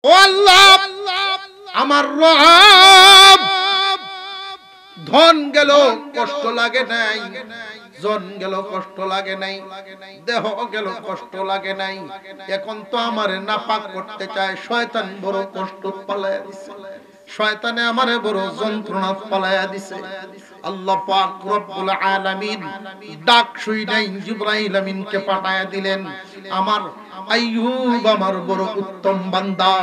ও আল্লাহ আমার রব, ধন গেল কষ্ট লাগে নাই, জন গেল কষ্ট লাগে নাই, দেহ গেল কষ্ট লাগে নাই, এখন তো আমারে নাপাক করতে চায়। শয়তান বড় কষ্ট পালায়া দিছে, শয়তানে আমারে বড় যন্ত্রণা পালায়া দিছে। আল্লাহ পাক রব্বুল আলামিন ডাক শুই নাই জিবরাইল আমিনকে পাঠায়া দিলেন। আমার আইয়ুব আমার বড় উত্তম বান্দা,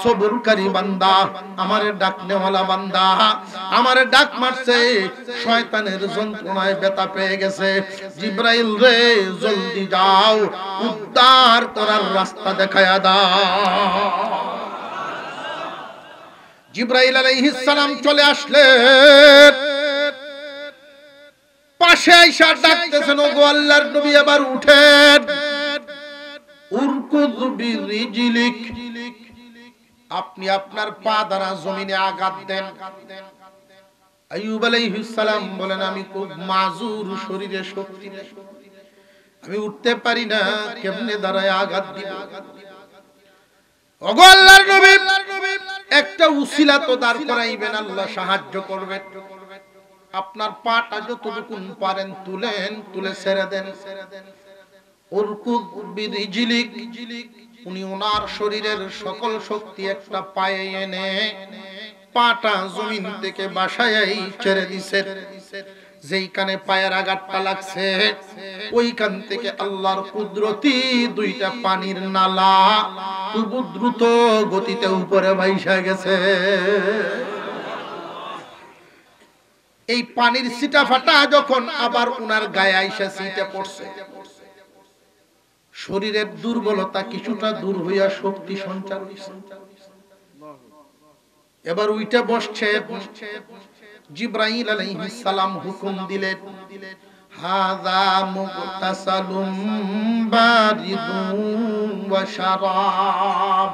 সবরকারী বান্দা, আমারে ডাকনেওয়ালা বান্দা, আমারে ডাক মারছে, শয়তানের যন্ত্রণায় ব্যথা পেয়ে গেছে। জিবরাইল রে জলদি যাও, উদ্ধার করার রাস্তা দেখায়া দাও। জিবরাইল আলাইহিস সালাম চলে আসলেন, পাশে আইসা ডাকতেছেন, ওগো আল্লাহর নবী এবার উঠেন। উরকুদ বিরিজলিক, আপনি আপনার পা দ্বারা জমিনে আঘাত দেন। আইয়ুব আলাইহিস সালাম বলেন, আমি খুব মাজুর, শরীরে শক্তি নেই, আমি উঠতে পারি না, কেমনে দাঁড়ায় আঘাত দিব? ওগো আল্লাহর নবী একটা উসিলা তো দাঁড় করাইবেন, আল্লাহ সাহায্য করবেন। আপনার পাটা যতটুকু পারেন তুলেন, তুলে ছেড়ে দেন। উরকুদ বিরিজলিক, উনি ওনার শরীরের সকল শক্তি একটা পায়ে এনে পাটা জমিন থেকে বাসায় ছেড়ে দিছেন। যেইখানে পায়ের আঘাতটা লাগছে ওইখান থেকে আল্লাহর কুদরতি দুইটা পানির নালা খুব দ্রুত গতিতে উপরে ভাইসা গেছে। এই পানির ছিটা ফাটা যখন আবার উনার গায়ে আইসা ছিটে পড়ছে, শরীরের দুর্বলতা কিছুটা দূর হইয়া শক্তি সঞ্চার হইছে। এবার উইটা বসছে। জিবরাইল আলাইহিস সালাম হুকুম দিলেন, হাযা মুগতাসালুম বারিদুন ওয়া শারাব।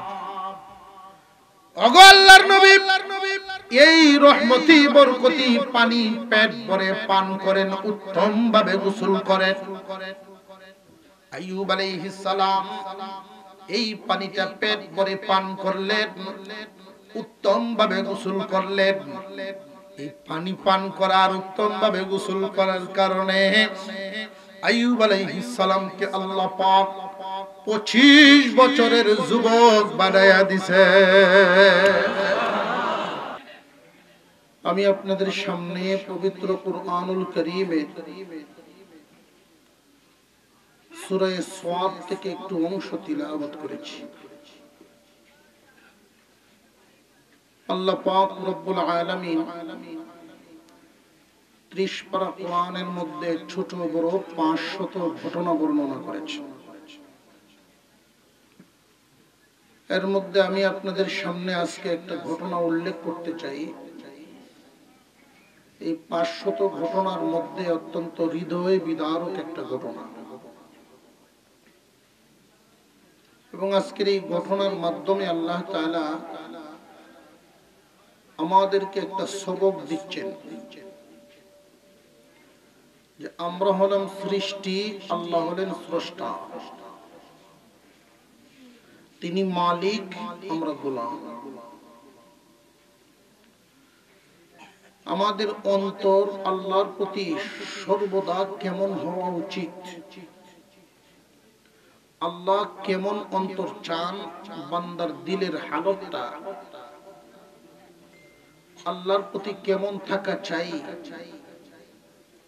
ওগো আল্লাহর নবী, এই রহমতি বরকতি পানি পেট ভরে পান করেন, উত্তম ভাবে গোসল করেন। আইয়ুব আলাইহিস সালাম এই পানিটা পেট ভরে পান করলেন, উত্তম ভাবে গোসল করলেন। এই পানি পান করার, উত্তম ভাবে গোসল করার কারণে আইয়ুব আলাইহিস সালামকে আল্লাহ পাক 25 বছরের যুবক বানায়া দিছে। আমি আপনাদের সামনে পবিত্র কুরআনুল কারীমের সূরা সাদ থেকে একটু অংশ তিলাওয়াত করেছি। আল্লাহ পাক রব্বুল আলামিন 30 পারা কোরআনের মধ্যে ছোট বড় 500 ঘটনা বর্ণনা করেছেন। এর মধ্যে আমি আপনাদের সামনে আজকে একটা ঘটনা উল্লেখ করতে চাই। এই 500 ঘটনার মধ্যে অত্যন্ত হৃদয় বিদারক একটা ঘটনা, এবং আজকের এই ঘটনার মাধ্যমে আল্লাহ তাআলা আমাদেরকে একটা সবক দিচ্ছেন যে আমরা হলাম সৃষ্টি, আল্লাহ হলেন স্রষ্টা। তিনি মালিক, আমরা গোলাম। আমাদের অন্তর আল্লাহর প্রতি সর্বদা কেমন হওয়া উচিত, আল্লাহ কেমন অন্তর চান, বান্দার দিলের হালতটা আল্লাহর প্রতি কেমন থাকা চাই,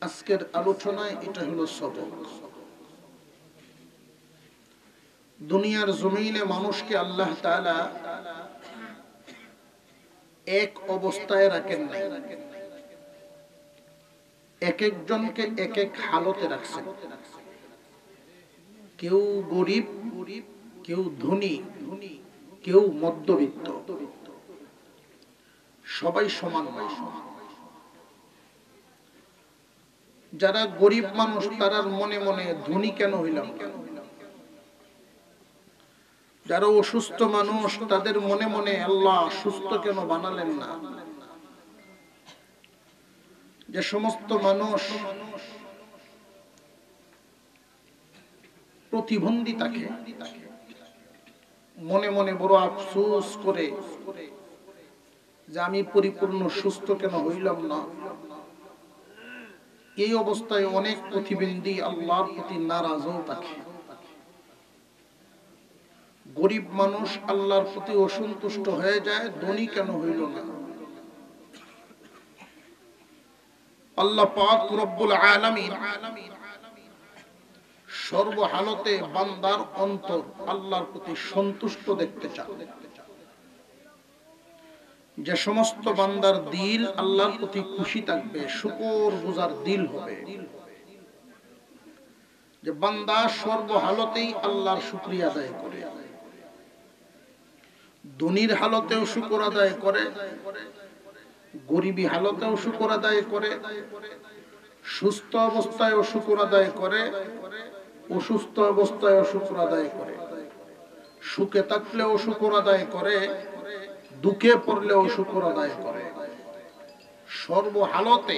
আজকের আলোচনায় এটা হলো সবক। দুনিয়ার জমিনে মানুষকে আল্লাহ তাআলা এক অবস্থায় রাখেন নাই, এক একজনকে এক এক হালতে রাখছেন। কেউ গরিব, কেউ ধনী, কেউ মধ্যবিত্ত, সবাই সমান নয়। যারা গরিব মানুষ তারা মনে মনে ধনী কেন হইলাম, যারা অসুস্থ মানুষ তাদের মনে মনে আল্লাহ সুস্থ কেন বানালেন না। যে সমস্ত মানুষ প্রতিবন্ধী থাকে, মনে মনে বড় আফসোস করে যে আমি পরিপূর্ণ সুস্থ কেন হইলাম না। এই অবস্থায় অনেক প্রতিবন্ধী আল্লাহর প্রতি নারাজও থাকে। গরিব মানুষ আল্লাহর প্রতি অসন্তুষ্ট হয়ে যায়, ধনী কেন হইল না। আল্লাহ পাক রব্বুল আলামিন সর্বহালতে বান্দার অন্তর আল্লাহর প্রতি সন্তুষ্ট দেখতে চান। যে সমস্ত বান্দার দিল আল্লাহর প্রতি খুশি থাকবে, শুকর গুজার দিল হবে, যে বান্দা সর্বহালতেই আল্লাহর শুকরিয়া আদায় করে, ধনীর হালতেও শুকর আদায় করে, গরিবী হালতেও শুকর আদায় করে, সুস্থ অবস্থায়ও শুকর আদায় করে, অসুস্থ অবস্থায়ও শুকর আদায় করে, সুখে থাকলেও শুকর আদায় করে, দুঃখে পড়লেও শুকর আদায় করে। সর্বহালতে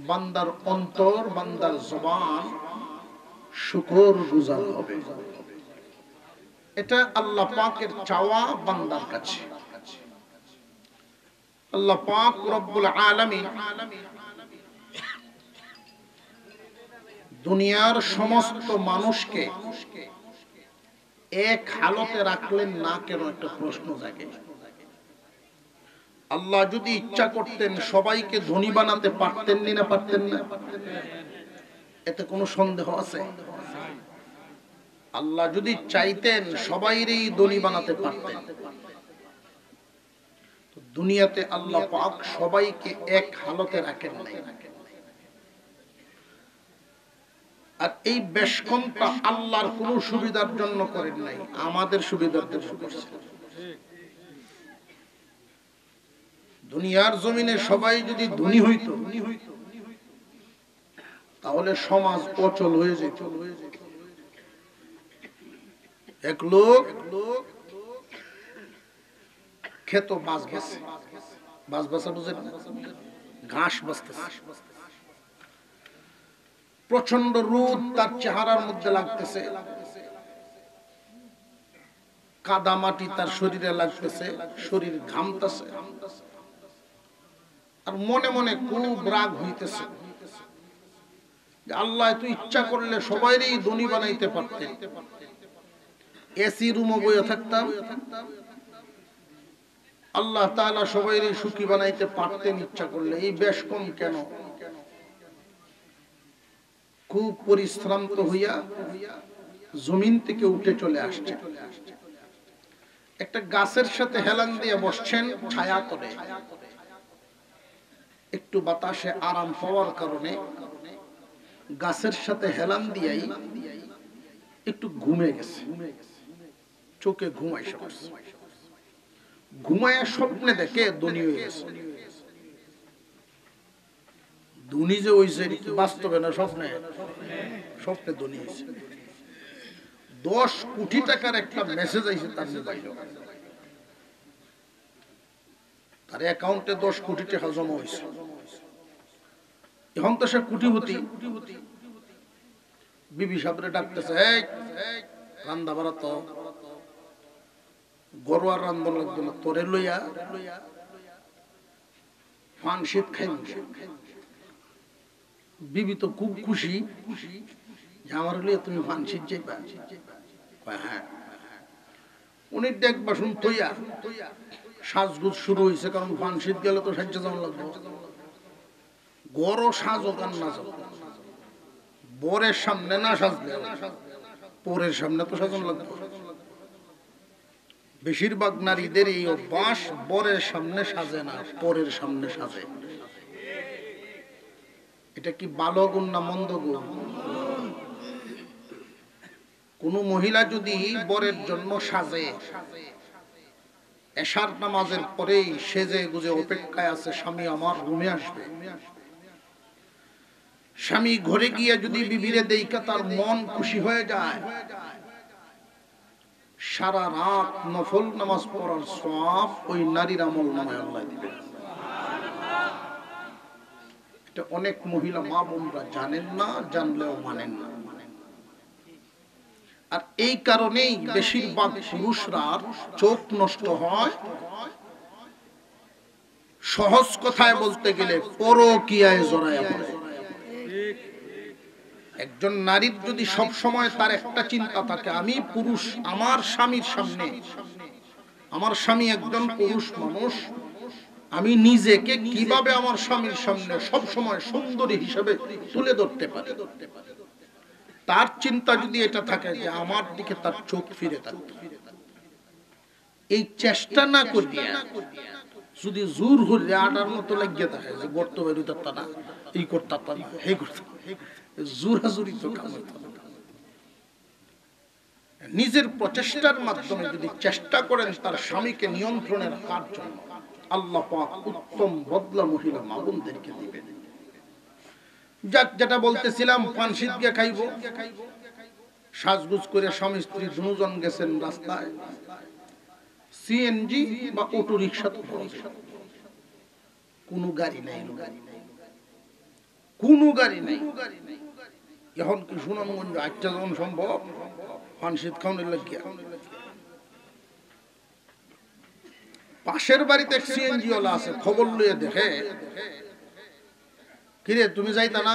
বান্দার অন্তর, বান্দার জবান শুকর গুজার হবে। এটা আল্লাহ পাকের চাওয়া বান্দার কাছে। আল্লাহ পাক রব্বুল আলামিন দুনিয়ার সমস্ত মানুষকে এক হালতে রাখলেন না কেন, একটা প্রশ্ন জাগে। আল্লাহ যদি ইচ্ছা করতেন সবাইকে ধনী বানাতে পারতেন না পারতেন না? এতে কোনো সন্দেহ আছে? আল্লাহ যদি চাইতেন সবাইরই ধনী বানাতে পারতেন। দুনিয়াতে আল্লাহ পাক সবাইকে এক হালতে রাখেন নাই। আর এই বেশকমটা আল্লাহর কোন সুবিধার জন্য করেন নাই, আমাদের সুবিধার জন্য করেছেন। দুনিয়ার জমিনে সবাই যদি ধনী হইত তাহলে সমাজ অচল হয়ে যেত। এক লোক খেত বাস বাসে, বাস বাসা বুঝেন না, ঘাস বাসতেছে, প্রচন্ড রোদ তার চেহারার মধ্যে লাগতেছে, কাদা মাটি তার শরীরে লাগতেছে, শরীর ঘামতেছে, আর মনে মনে খুব রাগ হইতেছে যে আল্লাহ তুই ইচ্ছা করলে সবাইরই ধনী বানাইতে পারতেন, এসি রুমে বসে থাকতাম, আল্লাহ তাআলা সবাইরই সুখী বানাইতে পারতেন ইচ্ছা করলে, এই বেশ কম কেন? খুব পরিশ্রান্ত হইয়া জমিন থেকে উঠে চলে আসছে, একটা গাছের সাথে হেলান দিয়ে বসছেন ছায়া করে, একটু বাতাসে আরাম পাওয়ার কারণে গাছের সাথে হেলান দিয়াই একটু ঘুমে গেছে, চোখে ঘুমাই, ঘুমায়া স্বপ্নে দেখে ধনী হয়ে গেছে। ধনী যে হইছে বাস্তবে না স্বপ্নে? স্বপ্নে ধনী হয়েছে। 10 কোটি টাকার একটা মেসেজ আইছে তার মোবাইলে, তার অ্যাকাউন্টে 10 কোটি টাকা জমা হয়েছে। এখন তো সে কোটিপতি। বিবি সাহেবরে ডাকতেছে, এই রান্দা বাড়া তো গরুয়ার রান্ধন লাগবে না, তোরে লইয়া পান শীত খাই। বিবি তো খুব খুশি যে আমার লইয়া তুমি পান শীত যাইবা। হ্যাঁ, উনি ডেক বাসন তৈয়া সাজগুজ শুরু হয়েছে, কারণ পান শীত গেলে তো সাজ্জা যাওয়া লাগবে। গড় সাজো কান না যাও, বরের সামনে না সাজলে পরের সামনে তো সাজানো লাগবে। বেশিরভাগ নারীদের এই অভ্যাস, বরের সামনে সাজে না, পরের সামনে সাজে। এটা কি ভালো গুণ না মন্দ গুণ? কোন মহিলা যদি বরের জন্য সাজে, এশার নামাজের পরেই সেজে গুজে অপেক্ষায় আছে স্বামী আমার রুমে আসবে, স্বামী ঘরে গিয়ে যদি বিবিরে দেইকা তার মন খুশি হয়ে যায়, সারা রাত নফল নামাজ পড়ার সওয়াব ওই নারীর আমল নামায় আল্লাহ দিবে। এটা অনেক মহিলা মা বোনরা জানেন না, জানলেও মানেন না। আর এই কারণেই বেশিরভাগ পুরুষরা চোখ নষ্ট হয়, সহজ কথায় বলতে গেলে পরকীয়ায় জড়ায় পড়ে। একজন নারীর যদি সব সময় তার একটা চিন্তা থাকে, আমি পুরুষ, আমার স্বামীর সামনে, আমার স্বামী একজন পুরুষ মানুষ, আমি নিজেকে কিভাবে আমার স্বামীর সামনে সব সময় সুন্দরী হিসেবে তুলে ধরতে পারি, তার চিন্তা যদি এটা থাকে যে আমার দিকে তার চোখ ফিরে থাকবে, এই চেষ্টা না করিয়া যদি জোর হলে আটার মতো লাগিয়ে থাকে যে গর্ত বেরোতে পারত না, এই করতে পারত না, এই করতে, জোরাজুরি তো কাজ হতো না। নিজের প্রচেষ্টার মাধ্যমে যদি চেষ্টা করেন তার স্বামীকে নিয়ন্ত্রণে রাখার জন্য, আল্লাহ পাক উত্তম বদলা মহিলা মা বোনদেরকে দিবেন। যাক, যেটা বলতেছিলাম, পান শীত গিয়ে খাইব, সাজগুজ করে স্বামী স্ত্রী দুজন গেছেন রাস্তায়, সিএনজি বা অটো রিক্সা তো কোনো গাড়ি নাই, কোনো গাড়ি নাই। এখন কি সুনামগঞ্জ আটটা যখন সম্ভব পান শীত খাওয়ানোর লাগিয়া, পাশের বাড়িতে সিএনজি ওয়ালা আছে, খবর লইয়ে দেখে, কিরে তুমি যাইতা না?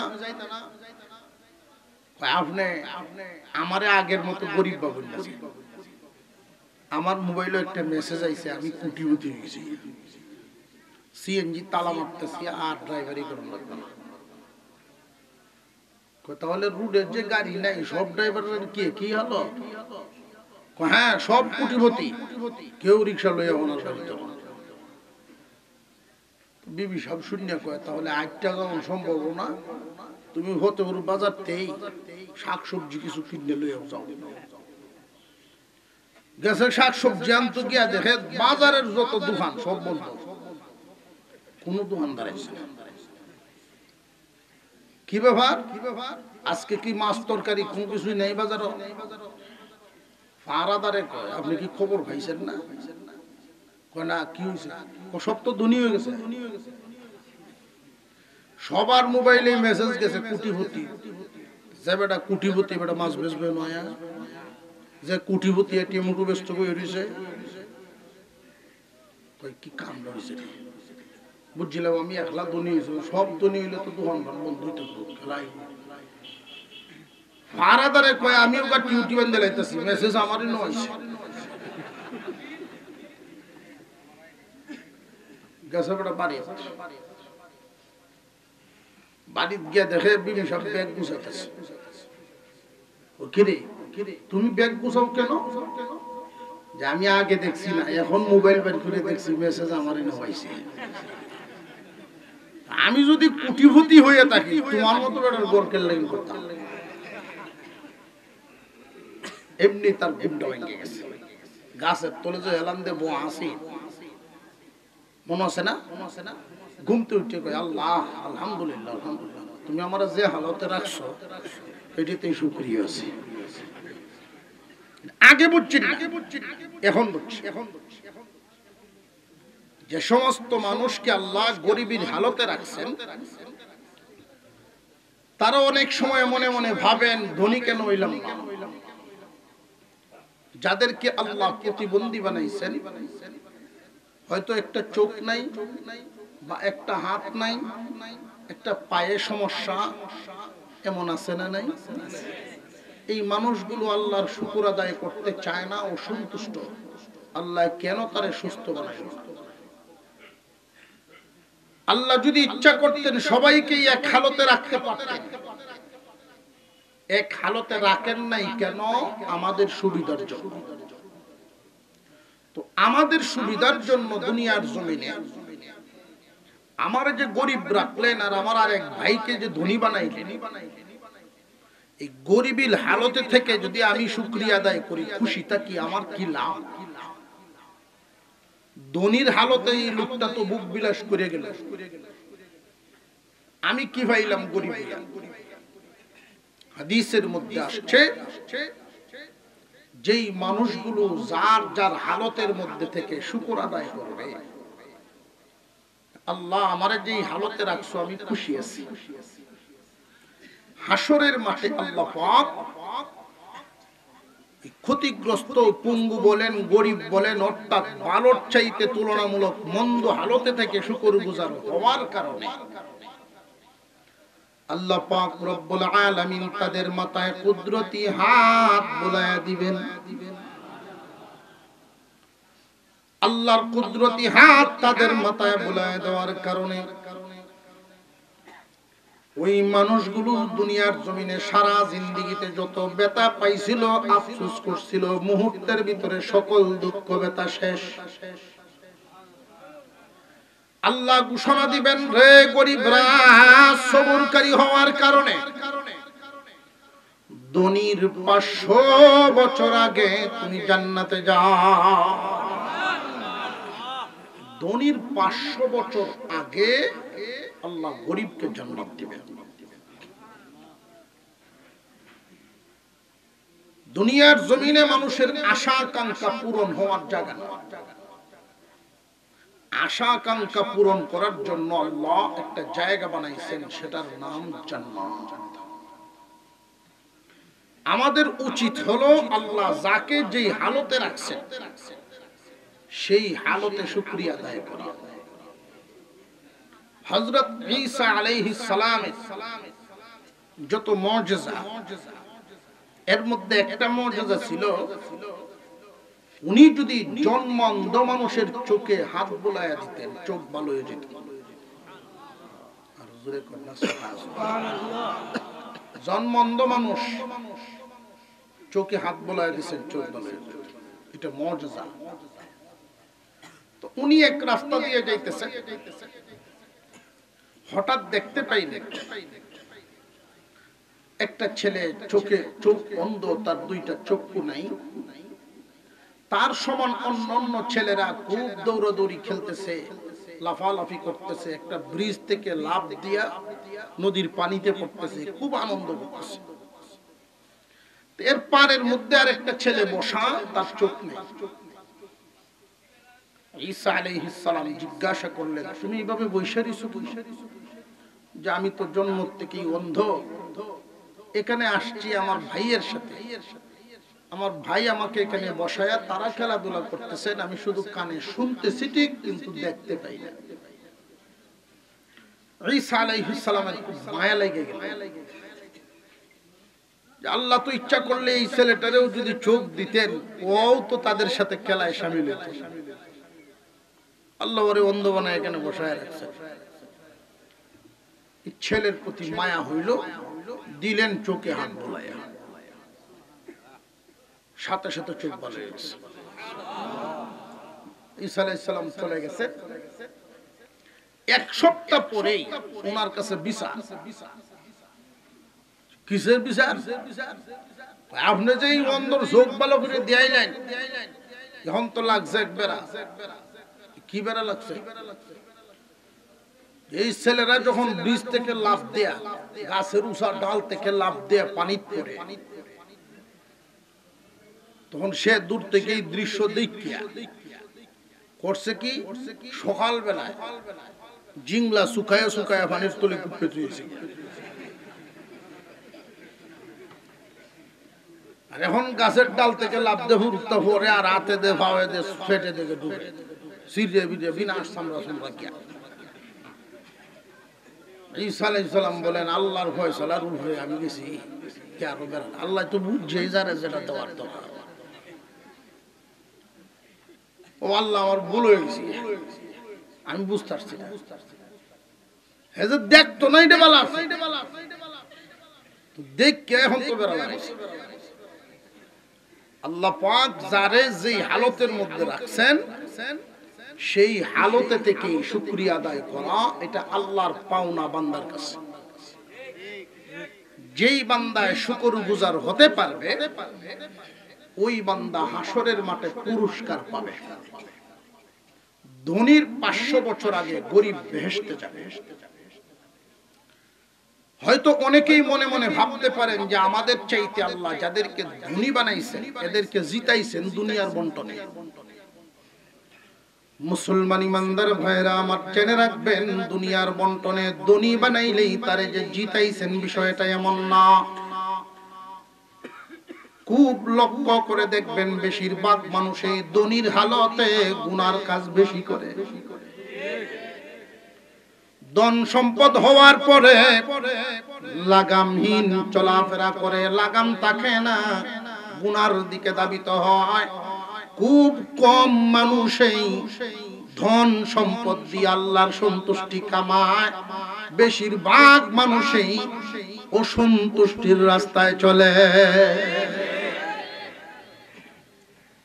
আপনি আমারে আগের মতো গরিব বাবু, আমার মোবাইলে একটা মেসেজ আইছে আমি কোটিপতি হয়ে গেছি, সিএনজি তালা মারতেছি আর ড্রাইভারি করার লাগবে না। তাহলে রুটের যে গাড়ি নাই সব ড্রাইভারের কি হলো? হ্যাঁ, সব কোটিপতি, কেউ রিক্সা লইয়া ওনার বাড়িতে। বিবি সব শূন্য কয়, তাহলে আটটা যখন সম্ভব না, তুমি হতে পারো বাজারতেই শাকসবজি কিছু কিনে লইয়া যাও। গেছে শাকসবজি আনতে গিয়া দেখে বাজারের যত দোকান সব বন্ধ, কোনো দোকানদার আছে না। কি ব্যাপার, আজকে কি মাছ তরকারি কোনো কিছুই নেই বাজারও? পাড়াদারে কয়, আপনি কি খবর পাইছেন না? কয় না, কি হয়েছে? সব তো ধনী হয়ে গেছে, সবার মোবাইলে মেসেজ গেছে কোটিপতি। যে বেটা কোটিপতি, বেটা মাছ বেচবে নয়া, যে কোটিপতি এটিএম ব্যস্ত হয়ে রয়েছে, কি কাম রয়েছে? বুঝছিলাম আমি একলা ধনী হয়েছে, সব ধনী হইলে তো দোকান বন্ধ হইতে খেলাই। ফারাদারে কয়, আমি ওকে টিউটি বান্ধে লাইতেছি, মেসেজ আমারই নয়। গেছে বেটা বাড়ি, বাড়িতে গিয়ে দেখে বিবি সব ব্যাগ গুছাইতেছে। কিরে তুমি ব্যাগ গুছাও কেন? যে আমি আগে দেখছি না, এখন মোবাইল বের করে দেখছি মেসেজ আমারই নয়। আমি যদি কোটিপতি হয়ে থাকি তোমার মতো বেটার গরকের লাইন করতাম। এমনি তার ঘুমটা ভেঙে গেছে, গাছের তলে যে এলান দেবো আসি, মনে আছে না? ঘুমতে উঠে কয়, আল্লাহ আলহামদুলিল্লাহ, আলহামদুলিল্লাহ, তুমি আমার যে হালতে রাখছো এটাতেই শুকরিয়া আছে। আগে বুঝছি না, এখন বুঝছি। যে সমস্ত মানুষকে আল্লাহ গরিবের হালতে রাখছেন, তারা অনেক সময় মনে মনে ভাবেন ধনী কেন হইলাম না। যাদেরকে আল্লাহ প্রতিবন্ধী বানাইছেন, হয়তো একটা চোখ নাই বা একটা হাত নাই, একটা পায়ে সমস্যা, এমন আছে না নাই? এই মানুষগুলো আল্লাহর শুকর আদায় করতে চায় না, অসন্তুষ্ট। আল্লাহ কেন তারে সুস্থ বানায়? আল্লাহ যদি ইচ্ছা করতেন সবাইকে এক হালতে রাখতে পারতেন, এক হালতে রাখেন নাই কেন? আমাদের সুবিধার জন্য। তো আমাদের সুবিধার জন্য দুনিয়ার জমিনে আমার যে গরিব রাখলেন আর আমার আর এক ভাইকে যে ধনী বানাইলেন, এই গরিবের হালতে থেকে যদি আমি শুকরিয়া আদায় করি, খুশি থাকি, আমার কি লাভ? ধনীর হালতে এই লোকটা তো বুক বিলাস করে গেল, আমি কি পাইলাম গরিব? হাদিসের মধ্যে আসছে, যেই মানুষগুলো যার যার হালতের মধ্যে থেকে শুকর আদায় করবে, আল্লাহ আমারে যেই হালতে রাখছো আমি খুশি আছি, হাসরের মাঠে আল্লাহ পাক ক্ষতিগ্রস্ত পঙ্গু বলেন গরিব বলেন অর্থাৎ ভালোর চাইতে তুলনামূলক মন্দ হালতে থেকে শুকরগুজার হওয়ার কারণে আল্লাহ পাক রব্বুল আলামিন তাদের মাথায় কুদরতি হাত বুলায়া দিবেন। আল্লাহর কুদরতি হাত তাদের মাথায় বুলায়া দেওয়ার কারণে ওই মানুষগুলো দুনিয়ার জমিনে সারা জিন্দেগিতে যত ব্যথা পাইছিল, আফসোস করছিল, মুহূর্তের ভিতরে সকল দুঃখ ব্যথা শেষ। আল্লাহ ঘোষণা দিবেন, রে গরিবরা, সবরকারী হওয়ার কারণে ধনীর 500 বছর আগে তুমি জান্নাতে যাও। ধনীর 500 বছর আগে আল্লাহ গরিবকে জান্নাত দিবেন। দুনিয়ার জমিনে মানুষের আশা আকাঙ্ক্ষা পূরণ হওয়ার জায়গা না। আশা আকাঙ্ক্ষা পূরণ করার জন্য আল্লাহ একটা জায়গা বানাইছেন, সেটার নাম জান্নাত। আমাদের উচিত হলো আল্লাহ যাকে যেই হালতে রাখছেন সেই হালতে শুকরিয়া আদায় করা। হযরত ঈসা আলাইহিস সালামের যত মুজিজা, এর মধ্যে একটা মুজিজা ছিল, উনি যদি জন্মান্ধ মানুষের চোখে হাত বুলায়া দিতেন, চোখ ভালো হয়ে যেত। আর জোরে কন্যা সুবহানাল্লাহ। জন্মান্ধ মানুষ চোখে হাত বুলায়া দিতেন, চোখ ভালো হয়ে যেত। এটা মুজিজা। তো উনি এক রাস্তা দিয়ে যাইতেছেন, হঠাৎ দেখতে পাইলেন একটা ছেলে চোখ অন্ধ, তার দুইটা চক্ষু নাই। তার সমান অন্য ছেলেরা খুব দৌড়াদৌড়ি খেলতেছে, লাফালাফি করতেছে, একটা ব্রিজ থেকে লাফ দিয়া নদীর পানিতে পড়তেছে, খুব আনন্দ করতেছে। এর পারের মধ্যে আর একটা ছেলে বসা, তার চোখ নেই। ঈসা আলাইহিস সালাম জিজ্ঞাসা করলেন, তুমি এইভাবে বসে রইছো? যে আমি তো জন্ম থেকেই অন্ধ, এখানে আসছি আমার ভাইয়ের সাথে, আমার ভাই আমাকে এখানে বসায়া তারা খেলাধুলা করতেছেন, আমি শুধু কানে শুনতেছি ঠিক, কিন্তু দেখতে পাই না। ঈসা আলাইহিস সালামের খুব মায়া লেগে গেল। আল্লাহ তো ইচ্ছা করলে এই ছেলেটারেও যদি চোখ দিতেন, ও তো তাদের সাথে খেলায় শামিল হতো। আল্লাহ ওরে অন্ধ বানায় এখানে বসায় রাখছে। ছেলের প্রতি মায়া হইল, দিলেন চোখে হাত বুলাইয়া, সাথে সাথে চোখ ভালো হয়ে গেছে। ঈসা আলাইহিস সালাম চলে গেছে। এক সপ্তাহ পরেই ওনার কাছে বিচার। কিসের বিচার? আপনি যে অন্ধর চোখ ভালো করে দিয়াইলেন, এখন তো লাগছে এক বেড়া। কি বেড়া লাগছে? এই ছেলেরা যখন ব্রিজ থেকে লাফ দেয়া, গাছের উঁচা ডাল থেকে লাফ দেয়া পানিতে পড়ে, তখন সে দূর থেকে এই দৃশ্য দেখিয়া করছে কি, সকাল বেলায় জিংলা শুকায়া শুকায়া পানির তলে কুপে তুলেছে। আর এখন গাছের ডাল থেকে লাফ দে হুরুত্তা পরে, আর হাতে দে ভাবে দে ফেটে দেখে ডুবে সিরে বিরে বিনাশ সামরা সামরা কিয়া। ঈসা আলাইহিস সালাম বলেন, আল্লাহর ফয়সালার উপরে আমি গেছি, কে আরো বেড়ান। আল্লাহ তো বুঝছে যারা যেটা দেওয়ার দরকার। ও আল্লাহ, আমার ভুল হয়ে গেছে, আমি বুঝতে পারছি না। হ্যাঁ, যে দেখতো না এটা বলা দেখ কে এখন তো বেড়া লাগাইছে। আল্লাহ পাক যারে যেই হালতের মধ্যে রাখছেন, সেই হালতে থেকে শুকরিয়া আদায় করা, এটা আল্লাহর পাওনা বান্দার কাছে। যেই বান্দায় শুকরগুজার হতে পারবে, ওই বান্দা হাসরের মাঠে পুরস্কার পাবে। ধনীর 500 বছর আগে গরিব বেহেশতে যাবে। হয়তো অনেকেই মনে মনে ভাবতে পারেন যে আমাদের চাইতে আল্লাহ যাদেরকে ধনী বানাইছেন, এদেরকে জিতাইছেন দুনিয়ার বন্টনে। মুসলমান ইমানদার ভাইরা আমার, জেনে রাখবেন, দুনিয়ার বন্টনে ধনী বানাইলেই তারে যে জিতাইছেন বিষয়টা এমন না। খুব লক্ষ্য করে দেখবেন বেশিরভাগ মানুষই ধনীর হালতে গুনার কাজ বেশি করে। ধন সম্পদ হওয়ার পরে লাগামহীন চলাফেরা করে, লাগাম থাকে না, গুনার দিকে ধাবিত হয়। খুব কম মানুষই ধন সম্পদ দিয়ে আল্লাহর সন্তুষ্টি কামায়, বেশিরভাগ মানুষই অসন্তুষ্টির রাস্তায় চলে।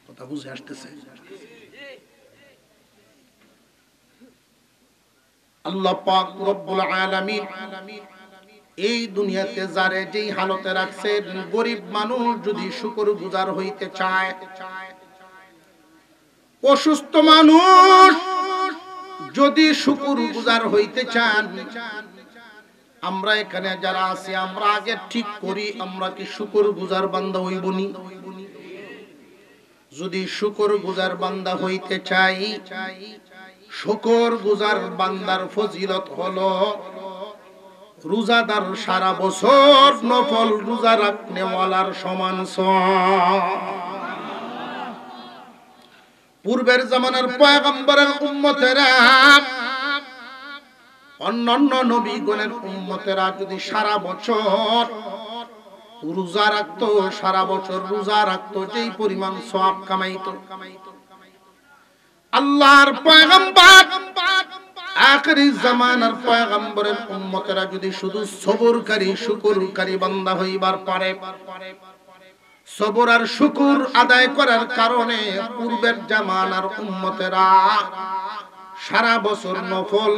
কথা বুঝে আসতেছে? আল্লাহ পাক রব্বুল আলামিন এই দুনিয়াতে যারে যেই হালতে রাখছেন, গরিব মানুষ যদি শুকরগুজার হইতে চায়, অসুস্থ মানুষ যদি শুকরগুজার হইতে চান, আমরা এখানে যারা আছি আমরা আগে ঠিক করি আমরা কি শুকরগুজার বান্দা হইবনি? যদি শুকরগুজার বান্দা হইতে চাই, শুকরগুজার বান্দার ফজিলত হলো রোজাদার সারা বছর নফল রোজা রাখনেওয়ালার সমান সওয়াব। পূর্বের জামানার পয়গম্বরের উম্মতেরা, অন্যান্য নবীগণের উম্মতেরা যদি সারা বছর রোজা রাখতো, সারা বছর রোজা রাখতো, যেই পরিমাণ সওয়াব কামাইতো, আল্লাহর পয়গম্বর আখিরি জামানার পয়গম্বরের উম্মতেরা যদি শুধু সবরকারী শুকরকারী বান্দা হইবার পারে, সবর আর শুকর আদায় করার কারণে পূর্বের জামানার উম্মতেরা সারা বছর নফল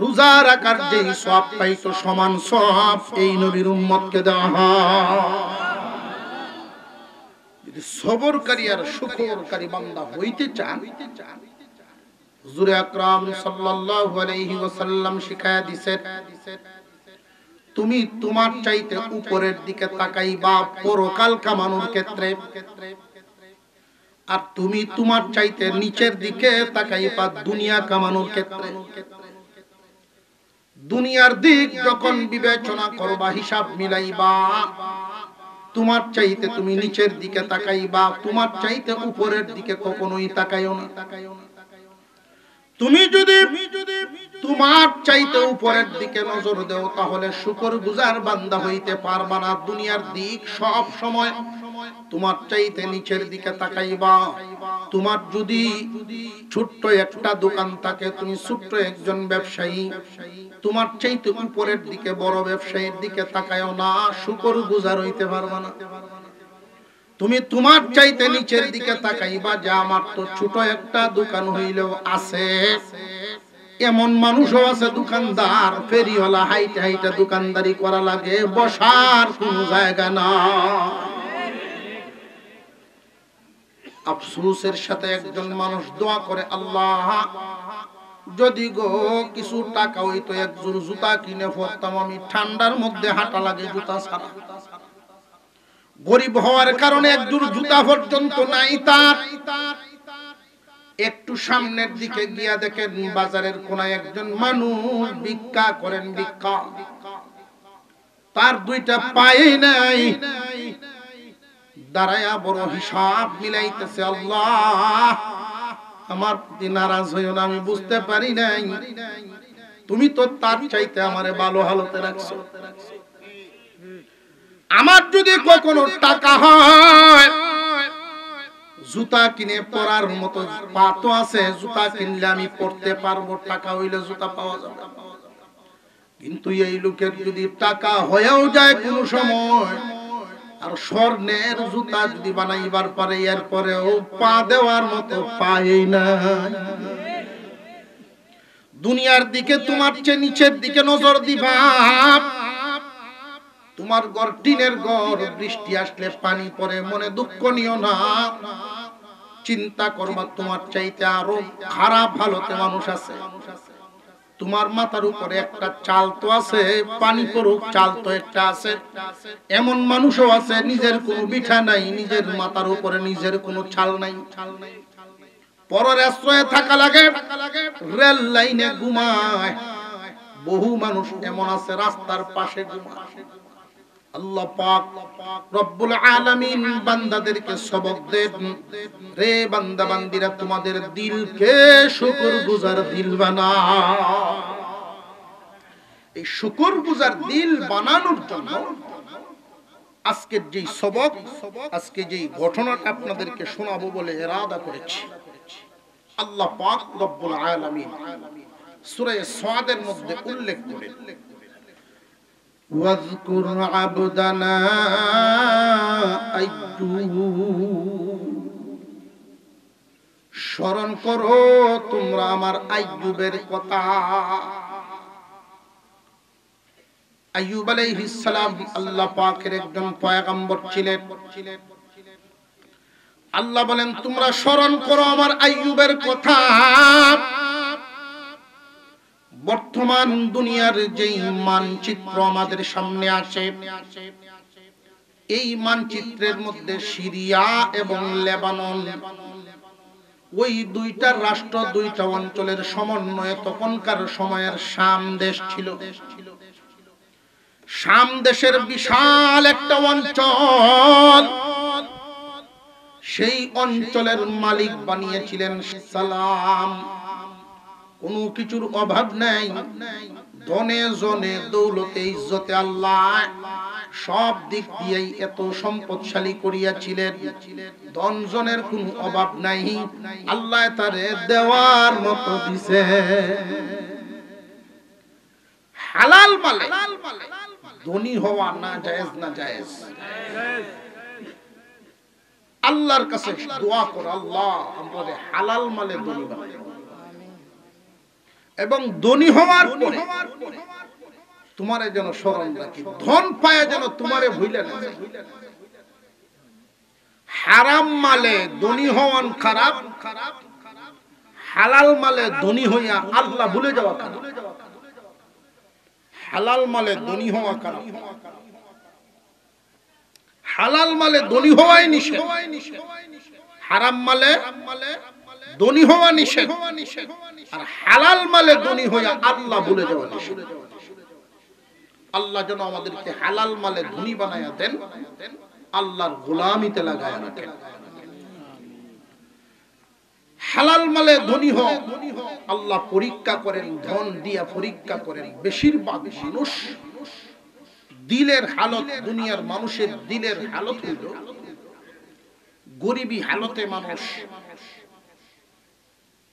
রোজা রাখার যেই সওয়াব পাইতো, সমান সওয়াব এই নবীর উম্মতকে দেওয়া হয়। যদি সবরকারী আর শুকরকারী বান্দা হইতে চান, হুজুর আকরাম সাল্লাল্লাহু আলাইহি ওয়াসাল্লাম শিখায়া দিয়েছেন, তুমি তোমার চাইতে উপরের দিকে তাকাইবা পরকাল কামানোর ক্ষেত্রে, আর তুমি তোমার চাইতে নিচের দিকে তাকাইবা দুনিয়া কামানোর ক্ষেত্রে। দুনিয়ার দিক যখন বিবেচনা করবা, হিসাব মিলাইবা, তোমার চাইতে তুমি নিচের দিকে তাকাইবা, তোমার চাইতে উপরের দিকে কখনোই তাকাইও না। তুমি যদি তোমার চাইতে উপরের দিকে নজর দাও, তাহলে শুকরগুজার বান্দা হইতে পারবা না। দুনিয়ার দিক সব সময় তোমার চাইতে নিচের দিকে তাকাইবা। তোমার যদি ছোট্ট একটা দোকান থাকে, তুমি ছোট্ট একজন ব্যবসায়ী, তোমার চাইতে উপরের দিকে বড় ব্যবসায়ীর দিকে তাকায়ও না, শুকরগুজার হইতে পারবা না। তুমি তোমার চাইতে নিচের দিকে তাকাইবা যে আমার তো ছোট একটা দোকান হইলেও আছে। এমন মানুষও আছে দোকানদার, ফেরিওয়ালা, হাইটে হাইটে দোকানদারি করা লাগে, বসার কোনো জায়গা না। আফসোসের সাথে একজন মানুষ দোয়া করে, আল্লাহ যদি গো কিছু টাকা হইতো একজোড় জুতা কিনে পরতাম, আমি ঠান্ডার মধ্যে হাঁটা লাগে জুতা ছাড়া। গরিব হওয়ার কারণে একজোড় জুতা পর্যন্ত নাই তার। একটু সামনের দিকে গিয়া দেখেন বাজারের কোনায় একজন মানুষ ভিক্ষা করেন, ভিক্ষা, তার দুইটা পায়ে নাই। দাঁড়ায়া বড় হিসাব মিলাইতেছে, আল্লাহ আমার প্রতি নারাজ হইও না, আমি বুঝতে পারি নাই, তুমি তো তার চাইতে আমারে ভালো হালতে রাখছো। আমার যদি কখনো টাকা হয়, জুতা কিনে পরার মতো পা তো আছে, জুতা কিনলে আমি পরতে পারবো, টাকা হইলে জুতা পাওয়া যাবে। কিন্তু এই লোকের যদি টাকা হয়েও যায় কোনো সময়, আর স্বর্ণের জুতা যদি বানাইবার পারে, এরপরেও পা দেওয়ার মতো পাই না। দুনিয়ার দিকে তোমার চেয়ে নিচের দিকে নজর দিবা। তোমার ঘর টিনের ঘর, বৃষ্টি আসলে পানি পড়ে, মনে দুঃখ নিও না। চিন্তা করবা তোমার চাইতে আরো খারাপ হালতে মানুষ আছে। তোমার মাথার উপরে একটা চাল তো আছে, পানি পড়ুক চাল তো একটা আছে। এমন মানুষও আছে নিজের কোনো বিঠা নাই, নিজের মাথার উপরে নিজের কোনো চাল নাই, পরের আশ্রয়ে থাকা লাগে, রেল লাইনে ঘুমায়। বহু মানুষ এমন আছে রাস্তার পাশে ঘুমায়। আল্লাহ পাক রব্বুল আলামিন বান্দাদেরকে সবক দেন, রে বান্দা বান্দিরা তোমাদের দিলকে শুকরগুজার দিল বানাও। এই শুকরগুজার দিল বানানোর জন্য আজকের যে সবক, আজকে যে ঘটনাটা আপনাদেরকে শোনাবো বলে ইরাদা করেছি। আল্লাহ পাক রব্বুল আলামিন সূরা সাদের মধ্যে উল্লেখ করেন, ওয়াজকুর আবদানা আইয়ুব, স্মরণ করো তোমরা আমার আইয়ুবের কথা। আইয়ুব আলাইহিস সালাম আল্লাহ পাকের একজন পয়গম্বর ছিলেন। আল্লাহ বলেন তোমরা স্মরণ করো আমার আইয়ুবের কথা। বর্তমান দুনিয়ার যেই মানচিত্র আমাদের সামনে আছে, এই মানচিত্রের মধ্যে সিরিয়া এবং লেবানন, ওই দুইটা রাষ্ট্র, দুইটা অঞ্চলের সমন্বয়ে তখনকার সময়ের শাম দেশ ছিল। শাম দেশের বিশাল একটা অঞ্চল, সেই অঞ্চলের মালিক বানিয়েছিলেন সালাম। কোনো কিছুর অভাব নাই, ধনে জনে দৌলতে ইজ্জতে আল্লাহ সব দিক দিয়েই এত সম্পদশালী করিয়াছিলেন। ধন জনের কোনো অভাব নাই, আল্লাহ তারে দেওয়ার মতো দিছে। হালাল মালে ধনী হওয়া না জায়েজ না জায়েজ? আল্লাহর কাছে দোয়া কর, আল্লাহ আমারে হালাল মালে ধনী বানাও। এবং ধনী হওয়ার পরে তোমারে যেন স্মরণ রাখি, ধন পায় যেন তোমারে ভুলে না যায়। হারাম মালে ধনী হওয়ান খারাপ, হালাল মালে ধনী হইয়া আল্লাহ ভুলে যাওয়া খারাপ। হালাল মালে ধনী হওয়া খারাপ, হালাল মালে ধনী হওয়াই নিষেধ, হারাম মালে ধনী হওয়া নিষেধ, আর হালাল মালে ধনী হইয়া আল্লাহ ভুলে যাওয়া নিষেধ। আল্লাহ যেন আমাদেরকে হালাল মালে ধনী বানায়া দেন, আল্লাহর গোলামিতে লাগায়া রাখেন। হালাল মালে ধনী হও, আল্লাহ পরীক্ষা করেন, ধন দিয়া পরীক্ষা করেন। বেশিরভাগ মানুষ দিলের হালত, দুনিয়ার মানুষের দিলের হালত হইল গরিবী হালতে। মানুষ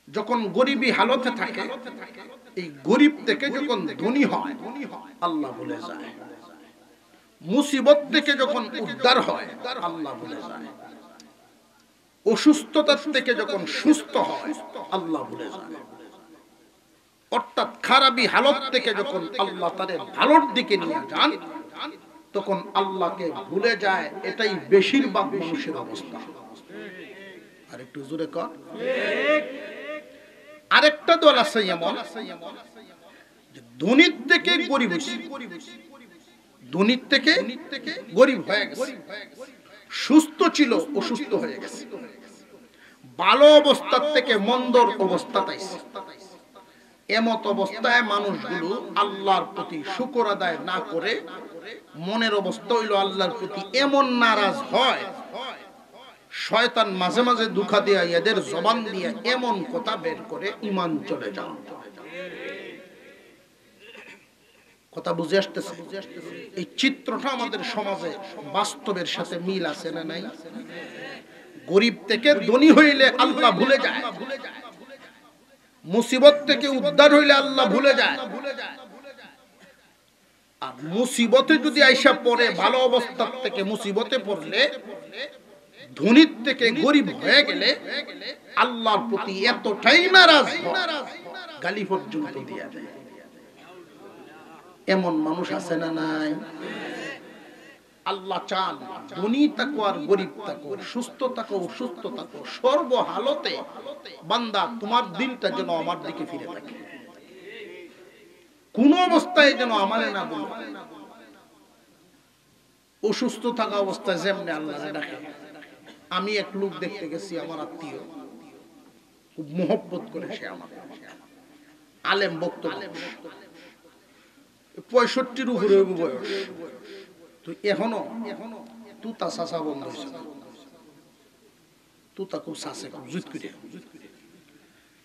যখন গরিবী হালতে থাকে, এই গরিব থেকে যখন ধনী হয় আল্লাহ ভুলে যায়। মুসিবত থেকে যখন উদ্ধার হয় আল্লাহ ভুলে যায়। অসুস্থতা থেকে যখন সুস্থ হয় আল্লাহ ভুলে যায়। অর্থাৎ খারাপি হালত থেকে যখন আল্লাহ তাদের ভালোর দিকে নিয়ে যান তখন আল্লাহকে ভুলে যায়। এটাই বেশিরভাগ মানুষের অবস্থা। আর একটু জোরে কর। আরেকটা দল আছে এমন, ধনীর থেকে গরিব হয়েছে, ধনীর থেকে গরিব হয়ে গেছে। সুস্থ ছিল অসুস্থ হয়ে গেছে, ভালো অবস্থার থেকে মন্দর অবস্থাতে আইছে। এমত অবস্থায় মানুষগুলো আল্লাহর প্রতি শুকর আদায় না করে মনের অবস্থা হইল আল্লাহর প্রতি এমন নারাজ হয়, শয়তান মাঝে মাঝে দুঃখা দিয়া এদের জবান দিয়ে এমন কথা বের করে ঈমান চলে যাও। কথা বুঝে আসতেছে? এই চিত্রটা আমাদের সমাজে বাস্তবের সাথে মিল আছে না নাই? গরিব থেকে ধনী হইলে আল্লাহ ভুলে যায়, মুসিবত থেকে উদ্ধার হইলে আল্লাহ ভুলে যায়। আর মুসিবতে যদি আইসা পড়ে, ভালো অবস্থা থেকে মুসিবতে পড়লে, ধনীর থেকে গরিব হয়ে গেলে আল্লাহর প্রতি এতটাই নারাজ হয় গালি পর্যন্ত দিয়া দেয়। এমন মানুষ আছে না নাই? আল্লাহ চান ধনী থাকো আর গরিব থাকো, সুস্থ থাকো অসুস্থ থাকো, সর্বহালতে বান্দা তোমার দিলটা যেন আমার দিকে ফিরে থাকে। কোন অবস্থায় যেন আমারে না বলো। অসুস্থ থাকা অবস্থায় যেমনি আল্লাহ ডাকে। আমি এক লোক দেখতে গেছি, আমার আত্মীয়, খুব মোহব্বত করে সে আমার, আলেম বক্তব্য, 65-র উপরে বয়স, তো এখনো তুতা চাচা বন্ধ হয়েছে না, তুতা খুব চাষে খুব জুত করে।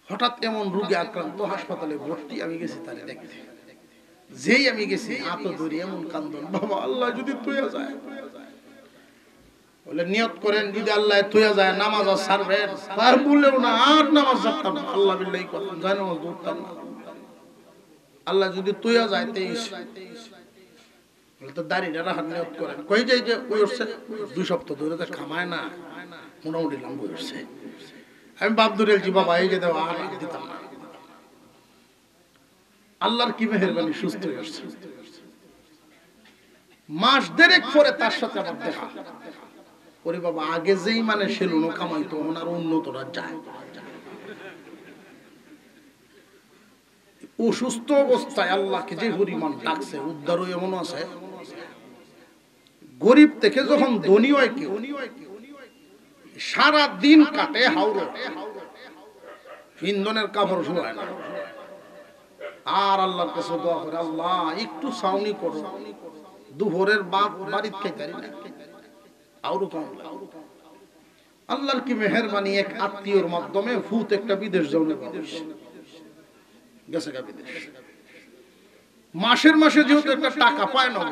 হঠাৎ এমন রোগে আক্রান্ত, হাসপাতালে ভর্তি। আমি গেছি তারে দেখতে, যেই আমি গেছি হাত ধরি এমন কান্দন, বাবা আল্লাহ যদি তুইয়া যায়, বলে নিয়ত করেন যদি আল্লাহ তুইয়া যায় নামাজ আর ছাড়বেন। আর বললেও না আর নামাজ ছাড়তাম না, আল্লাহ বিল্লাহি করতাম, যায় নামাজ ধরতাম না। আল্লাহ যদি তুইয়া যায় 23 বলে তো দাঁড়িয়ে রাখার নিয়ত করেন। কই যাই যে ওই উঠছে 2 সপ্তাহ ধরে তো খামায় না, মোটামুটি লম্বা উঠছে। আমি বাপ ধরেছি বাবা এই যে দেওয়া আর দিতাম না। আল্লাহর কি মেহেরবানি সুস্থ হয়ে আসছে। মাস দেড়েক পরে তার সাথে আমার দেখা। ওরে বাবা আগে যেই মানে সেলুনো কামাইতো ওনার উন্নতরা যায়। অসুস্থ অবস্থায় আল্লাহকে যে পরিমাণ ডাকছে, উদ্ধারও এমন আছে। গরিব থেকে যখন ধনী হয় কেউ, সারা দিন কাটে হাওড়ে, ইন্ধনের কাপড় শোয়ায় না, আর আল্লাহর কাছে দোয়া করে আল্লাহ একটু ছাউনি করো, দুপুরের বাড়িতে খেতে পারি না, আরো কম। আল্লাহর কি মেহেরবানি, এক আত্মীয়র মাধ্যমে ভূত একটা বিদেশ যাওয়ার গেছে গা বিদেশ। মাসের মাসে যেহেতু একটা টাকা পায় না,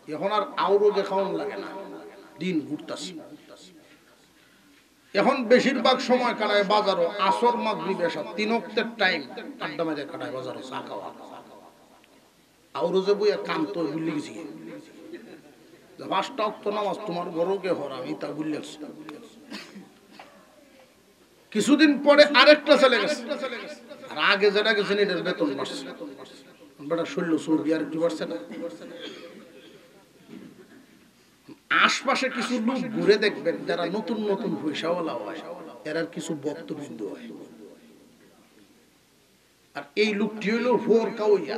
এখন আর আউরো খাওয়ানো লাগে না, দিন ঘুরতাছে। এখন বেশিরভাগ সময় কাটায় বাজারও, আসর মাগরিব এসা 3 ওয়াক্তের টাইম আড্ডা মেরে কাটায় বাজারও, চা খাওয়া। আউরো যে বইয়া কাম তো ভুলে গেছি, 5টা ওয়াক্ত নামাজ তোমার গরুকে হর, আমি তা ভুলে গেছি। কিছুদিন পরে আরেকটা চলে গেছে, আর আগে যেটা গেছেন এটার বেতন বাড়ছে, বেটা 1600 আর একটু বাড়ছে না। আশপাশে কিছু লোক ঘুরে দেখবেন যারা নতুন নতুন পয়সাওয়ালা হয়, এরার কিছু বক্তবৃন্দ হয়। আর এই লোকটি হইল ফোর কাউইয়া,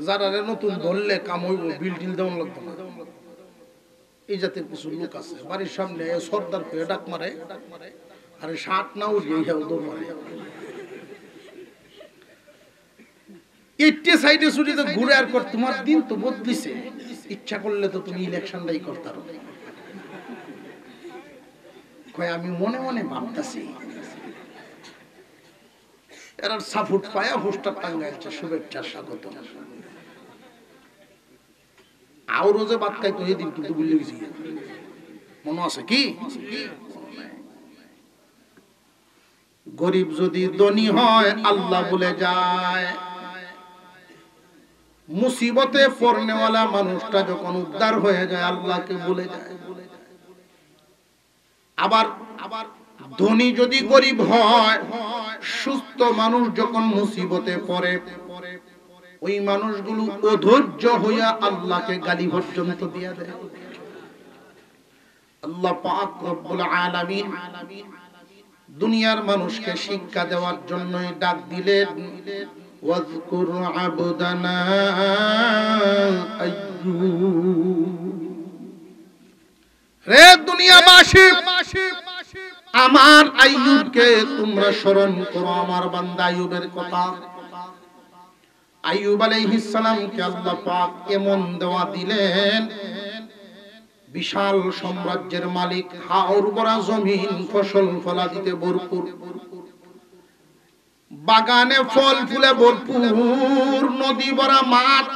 যারা নতুন ধরলে কাম হইব, বিল টিল দেওয়া লাগবে না। এই জাতের কিছু লোক আছে, বাড়ির সামনে সর্দার পেয়ে ডাক মারে, আরে 60 না উঠে দৌড় মারে। এইটা সাইডে ছুটিতে ঘুরে আর কর, তোমার দিন তো বদলিছে, ইচ্ছা করলে তো তুমি ইলেকশনটাই করতে পারো। কয় আমি মনে মনে ভাবতাছি, এরা সাপোর্ট পায়া হোস্টার টাঙ্গাইছে, শুভেচ্ছা স্বাগত। আরো যে বাদ খাইতো সেদিন কিন্তু ভুলে গেছি, মনে আছে কি? গরিব যদি ধনী হয় আল্লাহ বলে যায়, মুসিবতে পড়নেওয়ালা মানুষটা যখন উদ্ধার হয়ে যায় আল্লাহকে বলে যায়। আবার ধনী যদি গরিব হয়, সুস্থ মানুষ যখন মুসিবতে পড়ে, ওই মানুষগুলো অধৈর্য হইয়া আল্লাহকে গালি পর্যন্ত দিয়া দেয়। আল্লাহ পাক রব্বুল আলামিন দুনিয়ার মানুষকে শিক্ষা দেওয়ার জন্যই ডাক দিলেন, ওয়াজকুর আবদানা আইয়ুব। রে দুনিয়াবাসী, আমার আইয়ুবকে তোমরা স্মরণ করো, আমার বান্দা আইয়ুবের কথা। আইয়ুব আলাইহিস সালামকে আল্লাহ পাক এমন দেওয়া দিলেন, বিশাল সাম্রাজ্যের মালিক, হাওর ভরা জমিন, ফসল ফলাদিতে ভরপুর, বাগানে ফল ফুলে ভরপুর, নদী ভরা মাছ,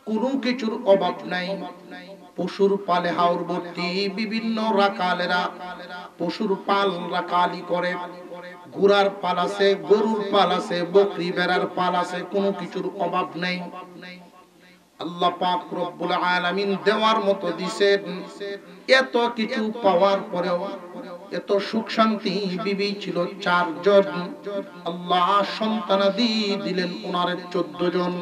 কোনো কিছুর অভাব নাই। পশুর পালে হাওর ভর্তি, বিভিন্ন রাখালেরা পশুর পাল রাখালি করে, ঘোড়ার পাল আছে, গরুর পাল আছে, বকরি ভেড়ার পাল আছে, কোনো কিছুর অভাব নাই। আল্লাহ পাক রব্বুল আলামিন দেওয়ার মতো দিছেন। এত কিছু পাওয়ার পরেও এত সুখ শান্তি, বিবি ছিল 4 জন, আল্লাহ সন্তানাদি দিলেন ওনার 14 জন,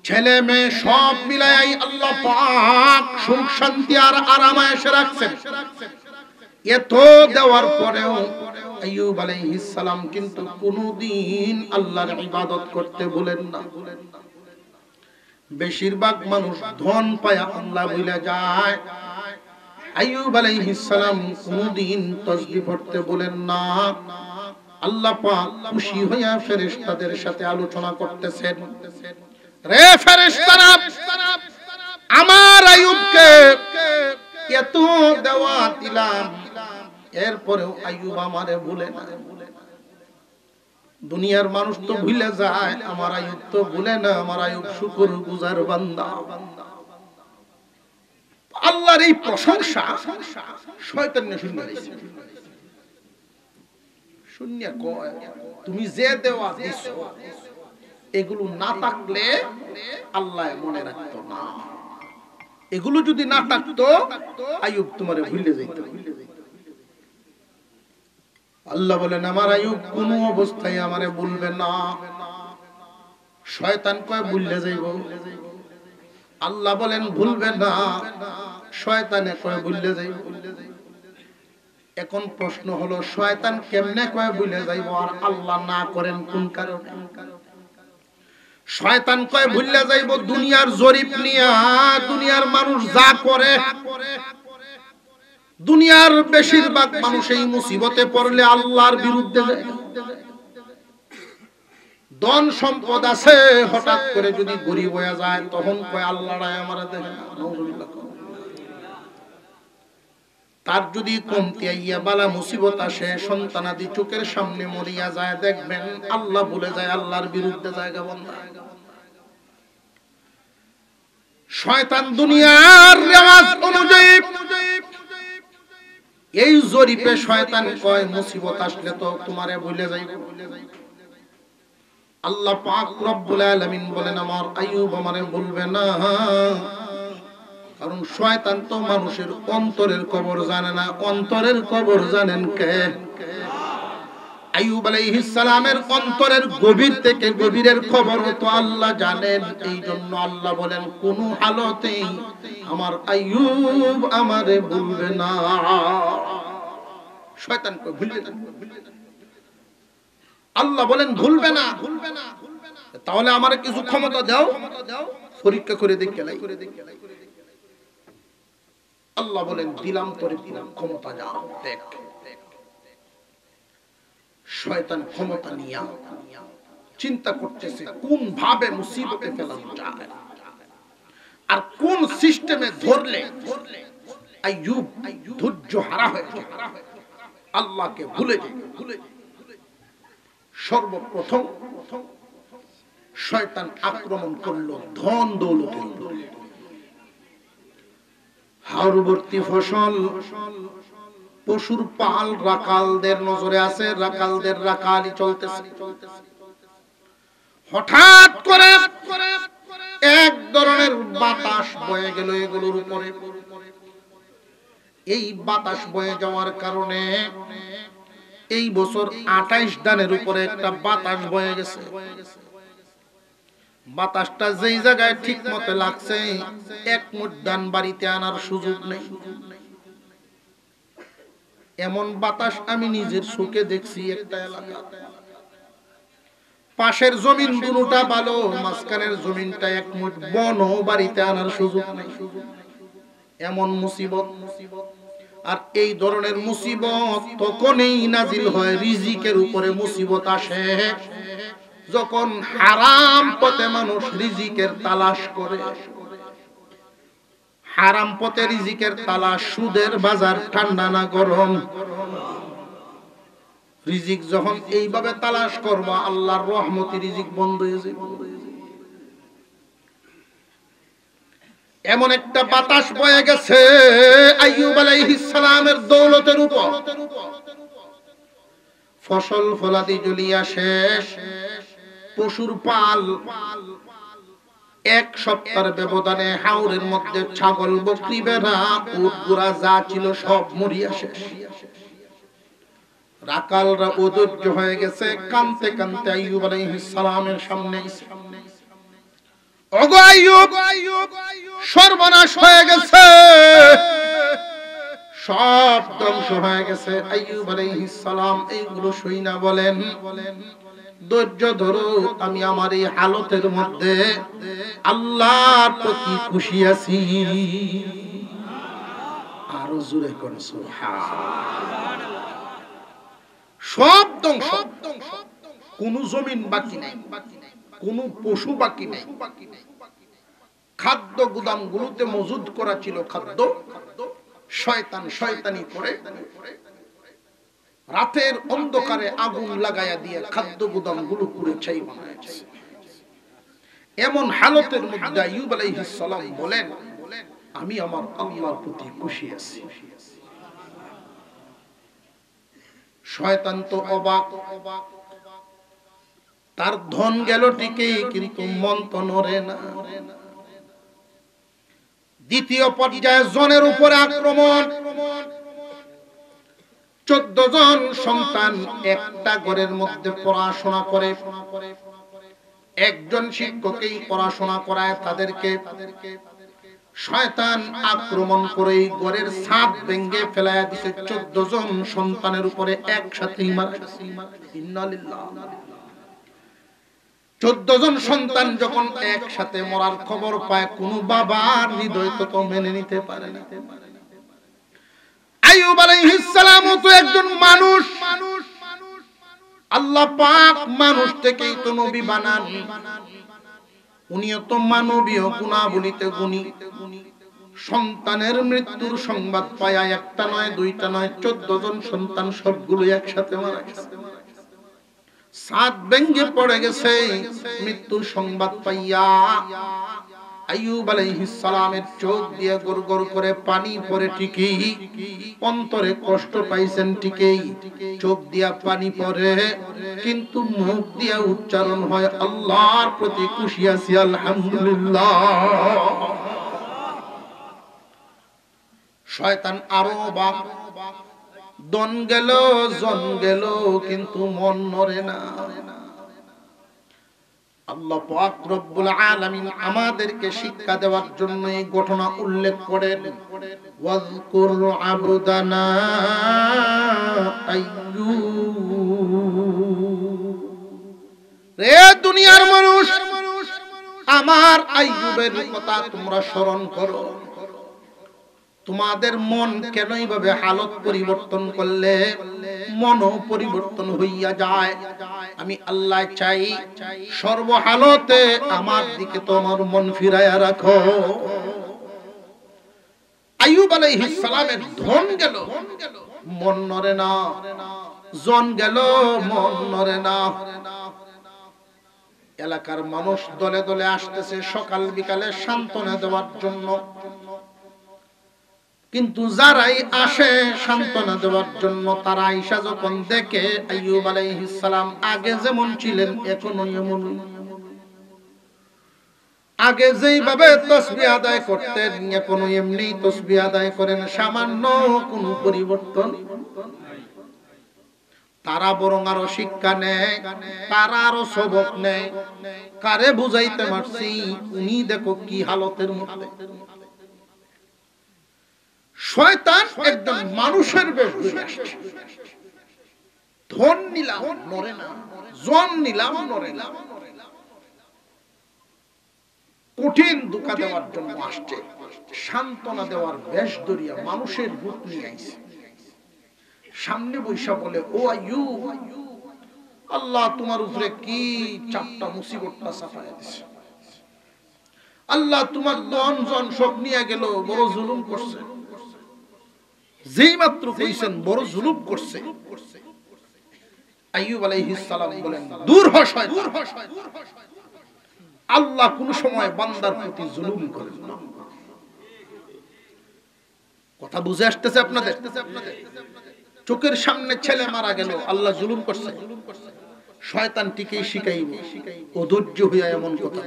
ছেলে মেয়ে সব মিলাই আল্লাহ পাক সুখ শান্তি আর আরামায়েশে রাখছেন। এত দেওয়ার পরেও আইয়ুব আলাইহিস সালাম কিন্তু কোনদিন আল্লাহর ইবাদত করতে ভুলেন না। বেশিরভাগ মানুষ ধন পায়া আল্লাহ ভুলে যায়, আইয়ুব আলাইহিস সালাম কোনদিন তাসবিহ পড়তে বলেন না। আল্লাহ পাক খুশি হইয়া ফেরেশতাদের সাথে আলোচনা করতেছেন, রে ফেরেশতারা আমার আইয়ুবকে এত দেওয়া দিলাম, এরপরেও আইয়ুব আমারে ভুলে না। দুনিয়ার মানুষ তো ভুলে যায়, আমার আইয়ুব তো ভুলে না। আমার আইয়ুব শুকরগুজার বান্দা। আল্লাহর এই প্রশংসা শয়তান না শুনছে, শুনিয়া কয় তুমি যে দেওয়া দিছো এগুলো না থাকলে আল্লাহ মনে রাখতো না। এগুলো যদি না থাকতো আইয়ুব তোমারে ভুলে যাইতো। আল্লাহ বলেন আমার আইয়ুব কোন অবস্থায় আমারে ভুলবে না। শয়তান কয় ভুলে যাইব, আল্লাহ বলেন ভুলবে না, শয়তানে কয় ভুলে যাইব। এখন প্রশ্ন হলো শয়তান কেমনে কয় ভুলে যাইব আর আল্লাহ না করেন কোন কারণে? শয়তান কয় ভুলে যাইব দুনিয়ার জরিপ নিয়া, দুনিয়ার মানুষ যা করে। দুনিয়ার বেশিরভাগ মানুষ এই মুসিবতে পড়লে আল্লাহর বিরুদ্ধে যায়। ধন সম্পদ আছে, হঠাৎ করে যদি গরিব হয়ে যায় তখন কয় আল্লাহ রায় আমারে দেখে না। নাউযুবিল্লাহ। তার যদি কমতি আইয়া বালা মুসিবত আসে, সন্তানাদি চোখের সামনে মরিয়া যায়, দেখবেন আল্লাহ বলে যায়, আল্লাহর বিরুদ্ধে জায়গা বন্ধ। শয়তান দুনিয়ার রেওয়াজ অনুযায়ী এই জরিপে শয়তান কয় মুসিবত আসলে তো তোমারে ভুলে যাইব। আল্লাহ পাক রব্বুল আলামিন বলেন আমার আইয়ুব আমারে ভুলবে না, কারণ শয়তান তো মানুষের অন্তরের খবর জানে না। অন্তরের খবর জানেন কে? আইয়ুব আলাইহিস সালামের অন্তরের গভীর থেকে গভীরের খবর তো আল্লাহ জানেন। এই জন্য আল্লাহ বলেন কোন হালতেই আমার আইয়ুব আমারে ভুলবে না। শয়তান কই ভুলবে না, আল্লাহ বলেন ভুলবে না। তাহলে আমারে কিছু ক্ষমতা দাও, পরীক্ষা করে দেখে লাই। আল্লাহ বলেন দিলাম তোরে, দিলাম ক্ষমতা, যা দেখ। শয়তান ক্ষমতা নিয়া চিন্তা করতেছে কোন ভাবে মুসিবতে ফেলানো যায় আর কোন সিস্টেমে ধরলে আইয়ুব ধৈর্য হারা হয়ে যায়, আল্লাহকে ভুলে যায়। সর্বপ্রথম শয়তান আক্রমণ করলো ধন দৌলতের উপর। হাওরবর্তী ফসল, পশুর পাল রাকালদের নজরে আছে, রাকালদের রাকালি চলতেছে। হঠাৎ করে এক ধরনের বাতাস বয়ে গেল এগুলোর উপরে। এই বাতাস বয়ে যাওয়ার কারণে এই বছর 28 ধানের উপরে একটা বাতাস বয়ে গেছে। বাতাসটা যেই জায়গায় ঠিক মতো লাগছে, এক মুঠ ধান বাড়িতে আনার সুযোগ নেই। এমন বাতাস আমি নিজের চোখে দেখছি একটা এলাকা। পাশের জমিন দুটোটা ভালো, মাঝখানের জমিনটা এক মুঠ বন, বাড়িতে আনার সুযোগ নেই। এমন মুসিবত। আর এই ধরনের মুসিবত তখনই নাজিল হয়, রিজিকের উপরে মুসিবত আসে যখন হারাম পথে মানুষ রিজিকের তালাশ করে। হারাম পথে রিজিকের তালাশ, সুদের বাজার ঠান্ডা না গরম। রিজিক যখন এইভাবে তালাশ করবা, আল্লাহর রহমতে রিজিক বন্ধ হয়ে যাবে। এমন একটা বাতাস বয়ে গেছে আইয়ুব আলাইহিস সালামের দৌলতের উপর। ফসল ফলাদি জ্বলিয়া শেষ, পশুর পাল এক সপ্তাহের ব্যবধানে হাওরের মধ্যে ছাগল, বকরি, ভেড়া, উট, ঘোড়া যা ছিল সব মরিয়া শেষ। রাকালরা অধৈর্য হয়ে গেছে, কাঁদতে কাঁদতে আইয়ুব আলাইহিস সালামের সামনে, ওগো আইয়ুব, সর্বনাশ হয়ে গেছে, সব ধ্বংস হয়ে গেছে। আইয়ুব আলাইহিস সালাম এইগুলো শুইনা বলেন ধৈর্য ধরো, আমি আমার এই হালতের মধ্যে আল্লাহর প্রতি খুশি আছি। আরো জোরে কোন সুবহানাল্লাহ। সব ধ্বংস, কোন জমিন বাকি নাই। কোনো পশু বাকি নেই। খাদ্য গুদামগুলোতে মজুদ করা ছিল খাদ্য, শয়তান শয়তানি করে রাতের অন্ধকারে আগুন লাগায়া দিয়ে খাদ্য গুদামগুলো পুড়ে ছাই বানাইছে। এমন হালতের মধ্যে আইয়ুব আলাইহিস সালাম বলেন, আমি আমার আল্লাহর প্রতি খুশি আছি। শয়তান তো অবাক, তার ধন গেল ঠিকই, কিন্তু মন তো নড়ে না। দ্বিতীয় পর্যায়ে জনের উপরে আক্রমণ। 14 জন সন্তান একটা ঘরের মধ্যে পড়াশোনা করে, একজন শিক্ষকই পড়াশোনা করায় তাদেরকে। শয়তান আক্রমণ করে ঘরের ছাদ ভেঙে ফেলায়া দিছে। 14 জন সন্তানের উপরে একসাথেই মারা গেছে। ইন্নালিল্লাহ। 14 জন সন্তান যখন একসাথে মরার খবর পায়, কোন বাবার হৃদয় তো মেনে নিতে পারে না। আইয়ুব আলাইহিস সালাম তো একজন মানুষ, আল্লাহ পাক মানুষ থেকেই তো নবী বানান, উনিও তো মানবীয় গুণাবলীতে গুণী। সন্তানের মৃত্যুর সংবাদ পায় একটা নয়, দুইটা নয়, 14 জন সন্তান সবগুলো একসাথে মারা গেছে। ছাদ ভেঙে পড়ে গেছে। মৃত্যুর সংবাদ পাইয়া আইয়ুব আলাইহিস সালামের চোখ দিয়ে গড়গড় করে পানি পড়ে ঠিকই, অন্তরে কষ্ট পাইছেন ঠিকই, চোখ দিয়া পানি পড়ে, কিন্তু মুখ দিয়া উচ্চারণ হয় আল্লাহর প্রতি খুশি আছি, আলহামদুলিল্লাহ। শয়তান আরো অবাক, দন গেল জন গেল, কিন্তু মন নড়ে না। আল্লাহ পাক রব্বুল আলামিন আমাদেরকে শিক্ষা দেওয়ার জন্য এই ঘটনা উল্লেখ করেন। ওয়াজকুর আবদানা আইয়ুব। রে দুনিয়ার মানুষ, আমার আইয়ুবের কথা তোমরা স্মরণ করো। তোমাদের মন কেন এইভাবে হালত পরিবর্তন করলে মনও পরিবর্তন হইয়া যায়? আমি আল্লাহ চাই সর্বহালতে আমার দিকে তোমার মন ফিরাইয়া রাখো। আইয়ুব আলাইহিস সালামের ধন গেল, মন নড়ে না, জন গেল, মন নড়ে না। এলাকার মানুষ দলে দলে আসতেছে সকাল বিকালে সান্ত্বনা দেওয়ার জন্য, কিন্তু যারাই আসে সান্ত্বনা দেওয়ার জন্য, তারা আয়েশা যখন দেখে আইয়ুব আলাইহিস সালাম আগে যেমন ছিলেন এখনো এমন, আগে যেইভাবে তাসবিহ আদায় করতেন এখনো এমনি তাসবিহ আদায় করেন, সামান্য কোনো পরিবর্তন। তারা বরং আরো শিক্ষা নেয়, তারা আরো সবক নেয়। কারে বুঝাইতে পারছি, উনি দেখো কি হালতের মধ্যে। শয়তান একদম মানুষের বেশ ধরে আসছে। ধন নিলাম নড়ে না, জন নিলাম নড়ে না। কঠিন ধোঁকা দেওয়ার জন্য আসছে, সান্ত্বনা দেওয়ার বেশ ধরিয়া মানুষের রূপ নিয়ে আইছে। সামনে বৈশা বলে, ও আইয়ুব, আল্লাহ তোমার উপরে কি চাপটা মুসিবতটা চাপায়া দিছে। আল্লাহ তোমার ধন জন সব নিয়ে গেল, বড় জুলুম করছে। যেই মাত্র কইছেন বড় জুলুম করছে, আইয়ুব আলাইহিস সালাম বলেন, দূর হ শয়তান, আল্লাহ কোন সময় বান্দার প্রতি জুলুম করেন না। কথা বুঝে আসতেছে আপনাদের? চোখের সামনে ছেলে মারা গেল, আল্লাহ জুলুম করছে? শয়তান টিকেই শিখাইব, অধৈর্য হইয়া এমন কথা,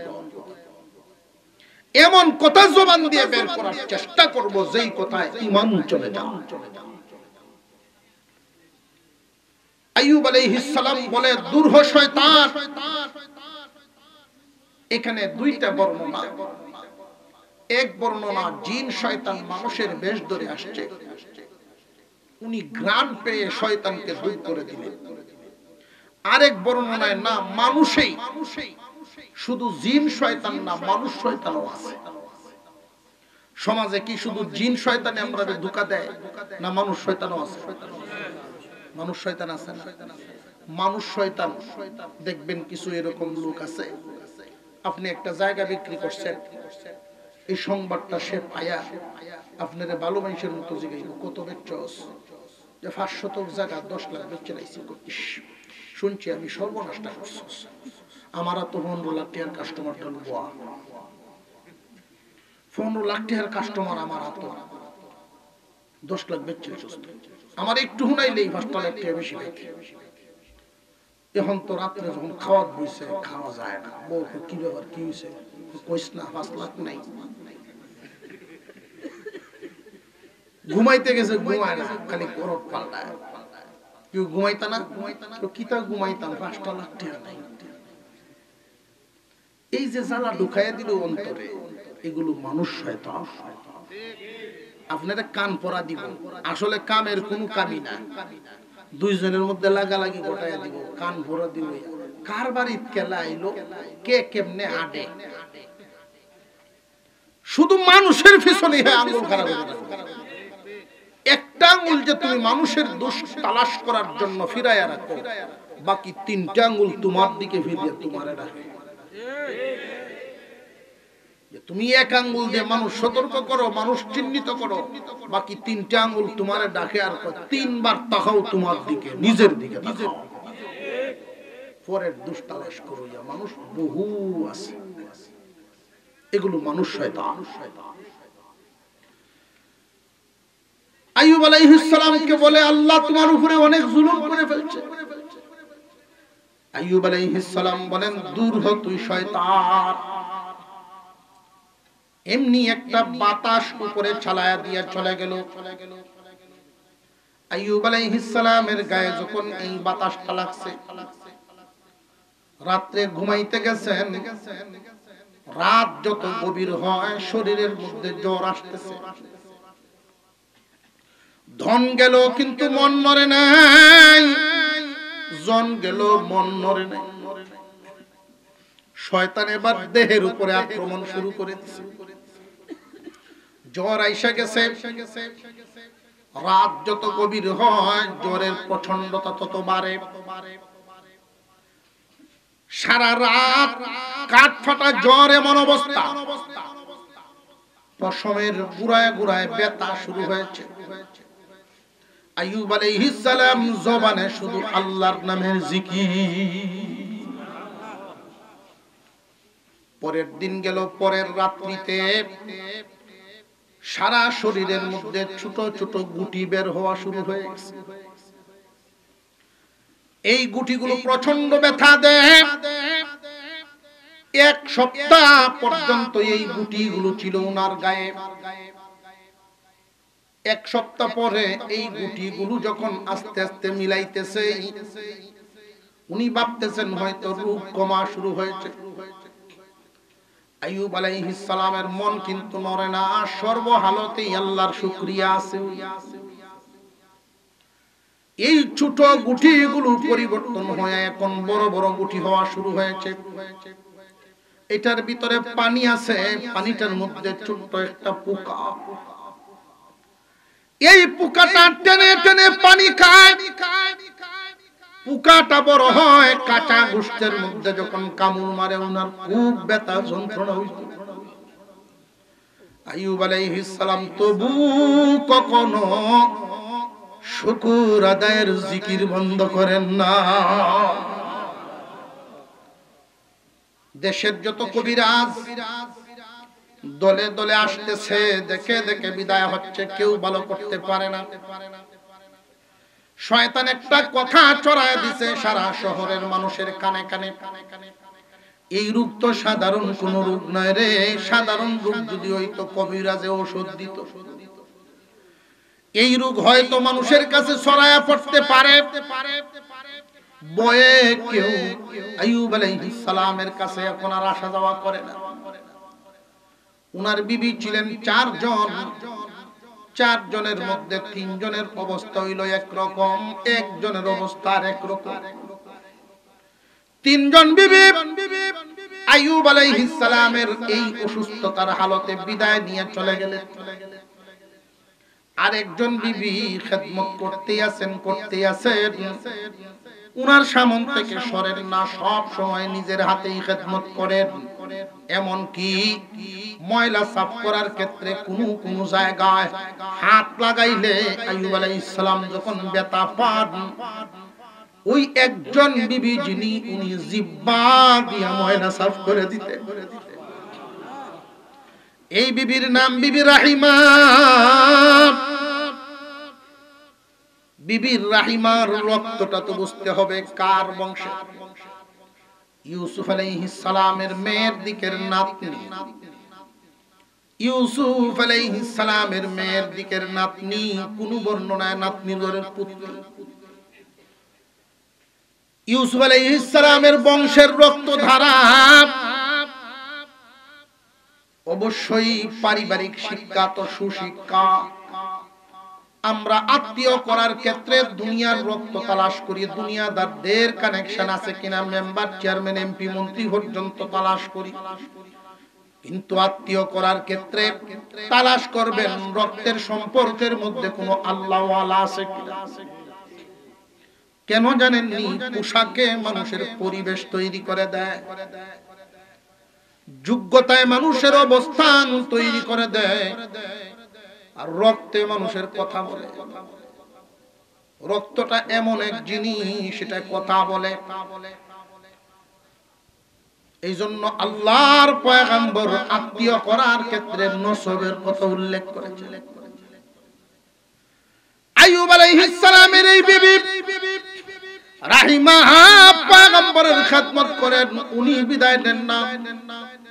এমন কথা জবান দিয়ে বের করার চেষ্টা করব যেই কথায় ঈমান চলে যায়। আইয়ুব আলাইহিস সালাম বলে, দূর হ শয়তান। এখানে দুইটা বর্ণনা। এক বর্ণনা জিন শয়তান মানুষের বেশ ধরে আসছে, উনি ঘ্রাণ পেয়ে শয়তানকে দূর করে দিলেন। আরেক বর্ণনায় না, মানুষেই, শুধু জিন শয়তান না, মানুষ শয়তানও আছে। সমাজে কি শুধু জিন শয়তানে আমরা ধোঁকা দেয়, না মানুষ শয়তানও আছে? মানুষ শয়তান আছে না? মানুষ শয়তান দেখবেন কিছু এরকম লোক আছে আপনি একটা জায়গা বিক্রি করছেন, এই সংবাদটা সে পায়া আপনারে ভালো মানুষের মতো জিগাইব কত বেচছস, যে 500 জায়গা 10 লাখ বেচে লাইছি, শুনছি আমি সর্বনাশটা করছস, আমার তো 15 লাখ টাকার কাস্টমার টানবো, 15 লাখ টাকার কাস্টমার আমার হাত 10 লাখ বেচে আমার একটু হুনাইলেই 5 লাখ টাকা বেশি পাইতে। এখন তো রাত্রে যখন খাওয়া বইছে খাওয়া যায় না, বউ কি ব্যাপার কি হয়েছে, কইস না 5 লাখ নাই, ঘুমাইতে গেছে ঘুমায় না, খালি করট পাল্টায়, কেউ ঘুমাইতা না, তো কিতা ঘুমাইতাম 5 লাখ টাকা নাই। এই যে জ্বালা ঢুকাইয়া দিল অন্তরে, এগুলো মানুষ শয়তান। আপনারা কান পরা দিব, আসলে কামের কোনো কামই না, দুইজনের মধ্যে লাগালাগি ঘটাইয়া দিব, কান ভরা দিব, কার বাড়ির কেলা আইলো, কে কেমনে আডে, শুধু মানুষের পিছনে আঙ্গুল খারাপ হয়ে যাবে। একটা আঙ্গুল যে তুমি মানুষের দোষ তালাশ করার জন্য ফিরাইয়া রাখো, বাকি 3টা আঙ্গুল তোমার দিকে ফিরিয়ে তোমারে রাখে। তুমি এক আঙ্গুল দিয়ে মানুষ সতর্ক করো, মানুষ চিহ্নিত করো, বাকি 3টা আঙ্গুল তোমারে ডাকে, আর 3বার তাকাও তোমার দিকে, নিজের দিকে তাকাও, পরের দোষ তালাশ করো। মানুষ বহু আছে, এগুলো মানুষ শয়তান। আইয়ুব আলাইহিস সালামকে বলে আল্লাহ তোমার উপরে অনেক জুলুম করে ফেলছে। আইয়ুব আলাইহিস সালাম বলেন দূর হ তুই শয়তান। এমনি একটা বাতাস উপরে চালায়া দিয়ে চলে গেল। আইয়ুব আলাইহিস সালামের গায়ে যখন এই বাতাসটা লাগছে, রাত্রে ঘুমাইতে গেছেন, রাত যত গভীর হয় শরীরের মধ্যে জ্বর আসতেছে, ধন গেল কিন্তু মন নড়ে নাই, জন গেল মন নড়ে নাই। শয়তান এবার দেহের উপরে আক্রমণ শুরু করে দিয়েছে, জ্বর আইসা গেছে, রাত যত গভীর হয় জ্বরের প্রচন্ডতা তত বাড়ে, সারা রাত কাঠ ফাটা জ্বর, এমন অবস্থা পশমের গুড়ায় গুড়ায় ব্যথা শুরু হয়েছে। আইয়ুব আলাইহিস সালাম জবানে শুধু আল্লাহর নামের জিকির। পরের দিন গেল, পরের রাত্রিতে সারা শরীরের মধ্যে ছোট ছোট গুটি বের হওয়া শুরু হয়ে গেছে। এই গুটিগুলো প্রচন্ড ব্যথা দেয়। 1 সপ্তাহ পর্যন্ত এই গুটিগুলো ছিল ওনার গায়ে। 1 সপ্তাহ পরে এই গুটিগুলো যখন আস্তে আস্তে মিলাইতেছে, উনি ভাবতেছেন হয়তো রোগ কমা শুরু হয়েছে। আইয়ুব আলাইহিস সালামের মন কিন্তু নড়ে না, সর্বহালতেই আল্লাহর শুকরিয়া আছে। এই ছোট গুটিগুলো পরিবর্তন হয়ে এখন বড় বড় গুটি হওয়া শুরু হয়েছে। এটার ভিতরে পানি আছে, পানিটার মধ্যে ছোট্ট একটা পোকা। এই পোকাটা টেনে টেনে পানি খায়, পোকাটা বড় হয়, কাঁচা গোশতের মধ্যে যখন কামড় মারে ওনার খুব ব্যথা যন্ত্রণা হইত। আইয়ুব আলাইহিস সালাম তবু কখনো শুকর আদায়ের জিকির বন্ধ করেন না। দেশের যত কবিরাজ দলে দলে আসতেছে, দেখে দেখে বিদায় হচ্ছে, কেউ ভালো করতে পারে না। শয়তান একটা কথা চড়ায় দিছে সারা শহরের মানুষের কানে কানে, এই রোগ তো সাধারণ কোন রোগ নয় রে, সাধারণ রোগ যদি হইতো কবিরাজে ওষুধ দিত। এই রোগ হয়তো মানুষের কাছে ছড়ায়া পড়তে পারে। বয়ে কেউ আইয়ুব আলাইহিস সালামের কাছে এখন আর আসা যাওয়া করে না। উনার বিবি ছিলেন 4 জন, 4 জনের মধ্যে 3 জনের অবস্থা হইল একরকম, 1 জনের অবস্থা আরেক রকম। 3 জন বিবি আইয়ুব আলাইহিস সালামের এই অসুস্থতার হালতে বিদায় নিয়ে চলে গেলেন। আরেকজন বিবি খেদমত করতে আছেন। উনার সামন থেকে সরেন না, সব সময় নিজের হাতেই খেদমত করেন। এমন কি ময়লা সাফ করার ক্ষেত্রে কোন জায়গায় হাত লাগাইলে আইয়ুব আলাইহিস সালাম যখন ব্যথা পান, ওই একজন বিবি যিনি উনি জিহ্বা দিয়া ময়লা সাফ করে দিতেন। এই বিবির নাম বিবি রাহিমা। বিবির রাহিমার রক্তটা তো বুঝতে হবে কার বংশে। ইউসুফ আলাইহিস সালামের মেয়ের দিকের নাতনি, ইউসুফ আলাইহিস সালামের মেয়ের দিকের নাতনি, কোন বর্ণনায় নাতনির ঘরের পুত্র। ইউসুফ আলাইহিস সালামের বংশের রক্তধারা অবশ্যই পারিবারিক শিক্ষা তো সুশিক্ষা। আমরা আত্মীয় করার ক্ষেত্রে দুনিয়ার রক্ত তালাশ করি, দুনিয়াদারদের কানেকশন আছে কিনা, মেম্বার, চেয়ারম্যান, এমপি, মন্ত্রী পর্যন্ত তালাশ করি। কিন্তু আত্মীয় করার ক্ষেত্রে তালাশ করবেন রক্তের সম্পর্কের মধ্যে কোনো আল্লাহ ওয়ালা আছে কিনা। কেন জানেননি? পোশাকে মানুষের পরিবেশ তৈরি করে দেয়, যোগ্যতায় মানুষের অবস্থান তৈরি করে দেয়, আর রক্তে মানুষের কথা বলে। রক্তটা এমন এক জিনিস, সেটা কথা বলে। এই জন্য আল্লাহর পয়গম্বর আত্মীয় করার ক্ষেত্রে নসবের কথা উল্লেখ করেছেন। আইয়ুব আলাইহিস সালামের এই বিবি রাহিমা পয়গম্বরের খেদমত করেন, উনি বিদায় নেন না।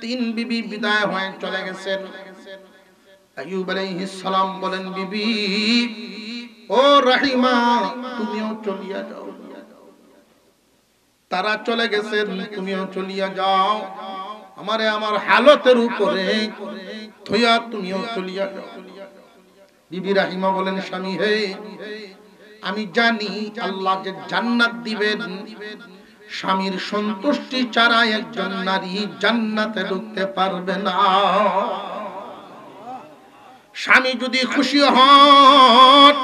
3 বিবি বিদায় হয়ে চলে গেছেন। আইয়ুব আলাইহিস সালাম বলেন, বিবি ও রাহিমা তুমিও চলিয়া যাও। তারা চলে গেছেন, তুমিও চলিয়া যাও। আমারে আমার হালতের উপরে থইয়া তুমিও চলিয়া যাও। বিবি রাহিমা বলেন, স্বামী হে, আমি জানি আল্লাহ যে জান্নাত দিবেন, স্বামীর সন্তুষ্টি ছাড়া একজন নারী জান্নাতে ঢুকতে পারবে না। স্বামী যদি খুশি হন,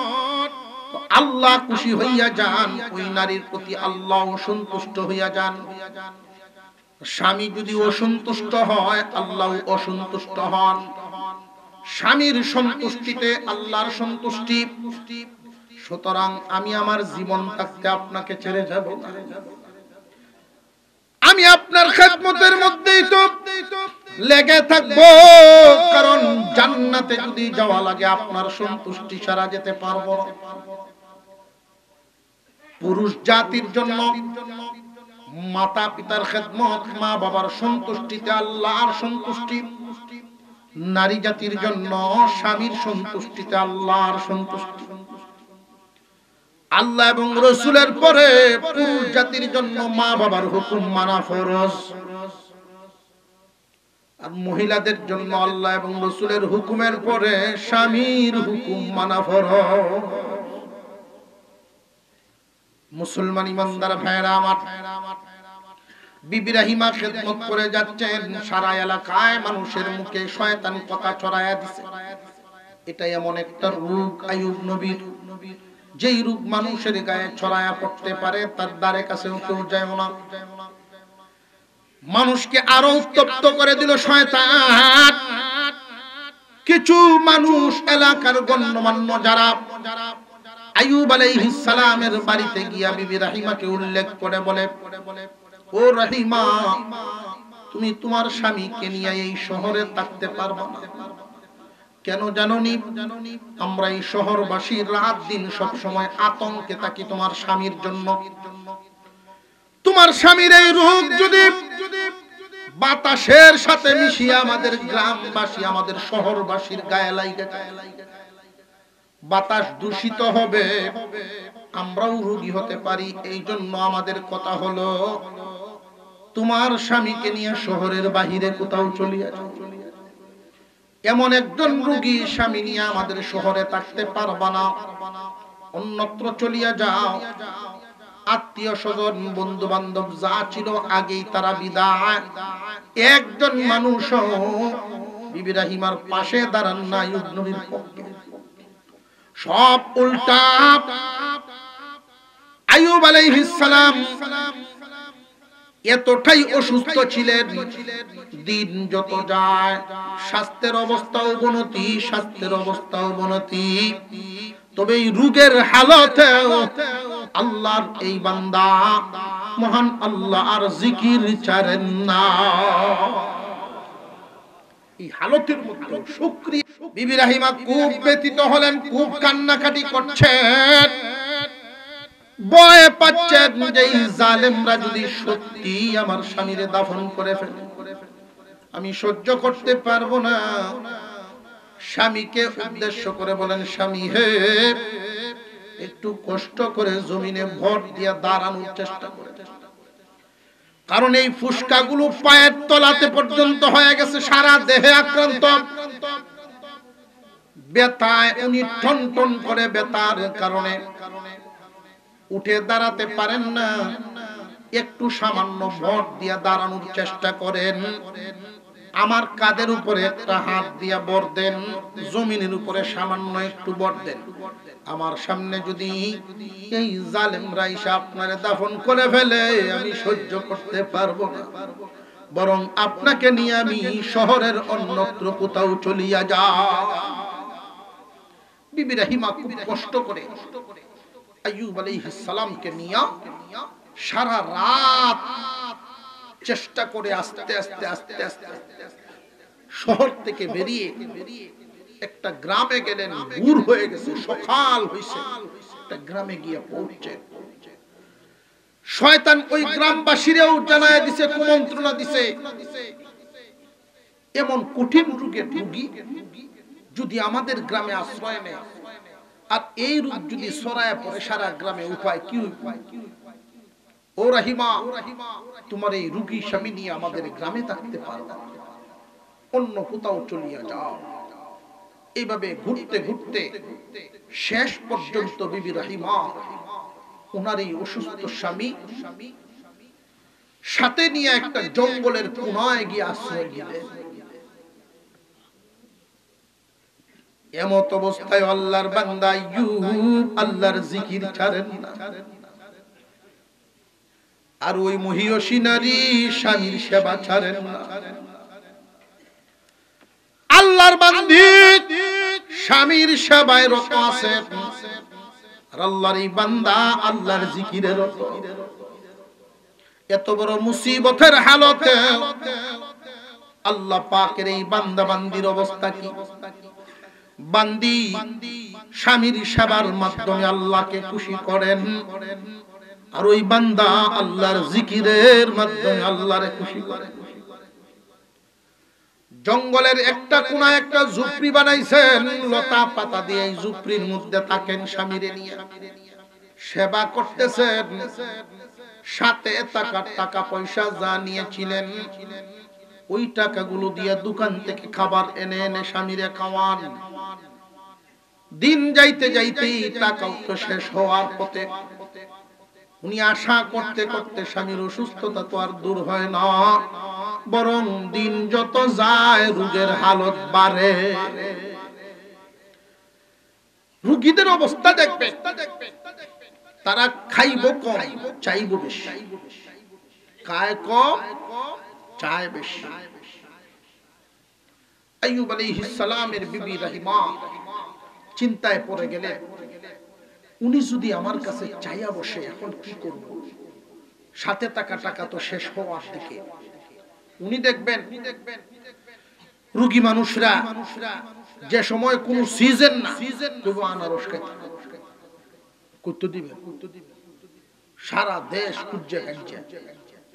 আল্লাহ খুশি হইয়া যান, ওই নারীর প্রতি আল্লাহ অসন্তুষ্ট হইয়া যান। স্বামী যদি অসন্তুষ্ট হয়, আল্লাহ অসন্তুষ্ট হন। স্বামীর সন্তুষ্টিতে আল্লাহর সন্তুষ্টি। সুতরাং আমি আমার জীবন থাকতে আপনাকে ছেড়ে যাব না। আমি আপনার খেদমতের মধ্যেই তো লেগে থাকবো, কারণ জান্নাতে যদি যাওয়া লাগে আপনার সন্তুষ্টি ছাড়া যেতে পারবো না। পুরুষ জাতির জন্য মাতা পিতার খেদমত, মা বাবার সন্তুষ্টিতে আল্লাহর সন্তুষ্টি। নারী জাতির জন্য স্বামীর সন্তুষ্টিতে আল্লাহর সন্তুষ্টি। আল্লাহ এবং রাসূলের পরে পুরুষ জাতির জন্য মা বাবার হুকুম মানা ফরজ, আর মহিলাদের জন্য আল্লাহ এবং রাসূলের হুকুমের পরে স্বামীর হুকুম মানা ফরজ। মুসলমান ইমানদার ভাইরা আমার, বিবি রাহিমা খেদমত করে যাচ্ছেন। সারা এলাকায় মানুষের মুখে শয়তান কথা ছড়ায়া দিছে। এটা এমন একটা রোগ আইয়ুব নবীর, যেই রোগ মানুষের গায়ে ছড়ায়া পড়তে পারে, তার দ্বারে কাছেও কেউ যায় না। মানুষকে আরো উত্তপ্ত করে দিল শয়তান। কিছু মানুষ এলাকার গণ্যমান্য যারা আইয়ুব আলাইহিস সালামের বাড়িতে গিয়া বিবি রাহিমাকে উল্লেখ করে বলে, ও রাহিমা, তুমি তোমার স্বামীকে নিয়ে এই শহরে থাকতে পারবে না। কেন জানোনি? আমরা এই শহরবাসী রাত দিন সব সময় আতঙ্কে থাকি তোমার স্বামীর জন্য। তোমার স্বামীর এই রোগ যদি বাতাসের সাথে মিশিয়ে আমাদের গ্রামবাসী, আমাদের শহরবাসীর গায়ে লাগে, বাতাস দূষিত হবে, আমরাও রোগী হতে পারি। এই জন্য আমাদের কথা হলো তোমার স্বামীকে নিয়ে শহরের বাহিরে কোথাও চলিয়া যাও। এমন একজন রোগী স্বামী নিয়ে আমাদের শহরে থাকতে পারবা না, অন্যত্র চলিয়া যাও। আত্মীয় স্বজন বন্ধু বান্ধব যা ছিল আগেই তারা বিদায়। একজন মানুষ বিবি রাহিমার পাশে দাঁড়ান না আইয়ুব নবীর পক্ষে, সব উল্টা। আইয়ুব আলাইহিস সালাম এতটাই অসুস্থ ছিলেন, দিন যত যায় স্বাস্থ্যের অবস্থাও অবনতি, তবে এই রোগের হালতে আল্লাহর এই বান্দা মহান আল্লাহ আর জিকির ছাড়েন না। এই হালতের মধ্যে শুকরিয়া। বিবি রাহিমা খুব ব্যথিত হলেন, খুব কান্নাকাটি করছেন, ভয় পাচ্ছেন যে এই জালেমরা যদি সত্যি আমার স্বামীরে দাফন করে ফেলে, আমি সহ্য করতে পারবো না। স্বামীকে উদ্দেশ্য করে বলেন, স্বামী হে, একটু কষ্ট করে জমিনে ভর দিয়া দাঁড়ানোর চেষ্টা করে, কারণ এই ফুসকাগুলো পায়ের তলাতে পর্যন্ত হয়ে গেছে, সারা দেহে আক্রান্ত, ব্যথায় উনি টন টন করে, ব্যথার কারণে উঠে দাঁড়াতে পারেন না। একটু সামান্য ভর দিয়া দাঁড়ানোর চেষ্টা করেন, আমার কাঁধের উপরে একটা হাত দিয়া বর দেন, জমিনের উপরে সামান্য একটু বর দেন। আমার সামনে যদি এই জালেমরা এসে আপনারে দাফন করে ফেলে, আমি সহ্য করতে পারবো না, বরং আপনাকে নিয়ে আমি শহরের অন্যত্র কোথাও চলিয়া যাই। বিবি রাহিমা খুব কষ্ট করে আইয়ুব আলাইহিস সালামকে নিয়ে সারা রাত চেষ্টা করে আস্তে আস্তে শহর থেকে বেরিয়ে একটা গ্রামে গেলেন। ভোর হয়ে গেছে, সকাল হইছে, একটা গ্রামে গিয়ে পৌঁছে শয়তান ওই গ্রামবাসীরাও জানায় দিছে, কুমন্ত্রণা দিছে, এমন কঠিন রোগের রোগী যদি আমাদের গ্রামে আশ্রয় নেয়, আর এই রোগ যদি ছড়ায় পড়ে সারা গ্রামে, উপায় কি? ও রাহিমা, তোমার এই রোগী স্বামী নিয়ে আমাদের গ্রামে থাকতে পারো, অন্য কোথাও চলিয়া যাও। এইভাবে ঘুরতে ঘুরতে শেষ পর্যন্ত বিবি রাহিমা ওনার এই অসুস্থ স্বামী সাথে নিয়ে একটা জঙ্গলের কোনায় গিয়ে আশ্রয় নিলেন। এমত অবস্থায় আল্লাহর বান্দা আইয়ুব আল্লাহর জিকির ছাড়েন না, আর ওই মহিয়সী নারী স্বামীর সেবা ছাড়েন না। আল্লাহর বান্দি স্বামীর সেবায় রত আছে, আর আল্লাহর এই বান্দা আল্লাহর জিকিরে রত। এত বড় মুসিবতের হালতে আল্লাহ পাকের এই বান্দা বান্দির অবস্থা কি? বান্দি স্বামীর সেবার মাধ্যমে আল্লাহকে খুশি করেন, আর ওই বান্দা আল্লাহর জিকিরের মাধ্যমে আল্লাহরে খুশি করেন। জঙ্গলের একটা কোনায় একটা ঝুপড়ি বানাইছেন, লতা পাতা দিয়ে এই ঝুপড়ির মধ্যে থাকেন, স্বামীরে নিয়ে সেবা করতেছেন। সাথে টাকা পয়সা যা নিয়েছিলেন, ওই টাকাগুলো দিয়ে দোকান থেকে খাবার এনে এনে স্বামীরে খাওয়ান। দিন যাইতে যাইতে টাকা শেষ হওয়ার পথে উনি আশা করতে করতে স্বামীর অসুস্থতা তো আর দূর হয় না, বরং দিন যত যায় রোগের হালত বাড়ে। রোগীদের অবস্থা দেখবে, তারা খাইব কম, চাইব বেশি, খায় কম, চায় বেশি। আইয়ুব আলাইহিস সালামের বিবি রাহিমা চিন্তায় পড়ে গেলেন, উনি যদি আমার কাছে চাইয়া বসে, এখন কি করব? সাথে থাকা টাকা তো শেষ হওয়ার দিকে। উনি দেখবেন রোগী মানুষরা যে সময় কোন সিজন না, তবু আনারস করতে দিবে, সারা দেশ খুঁজে খাইছে,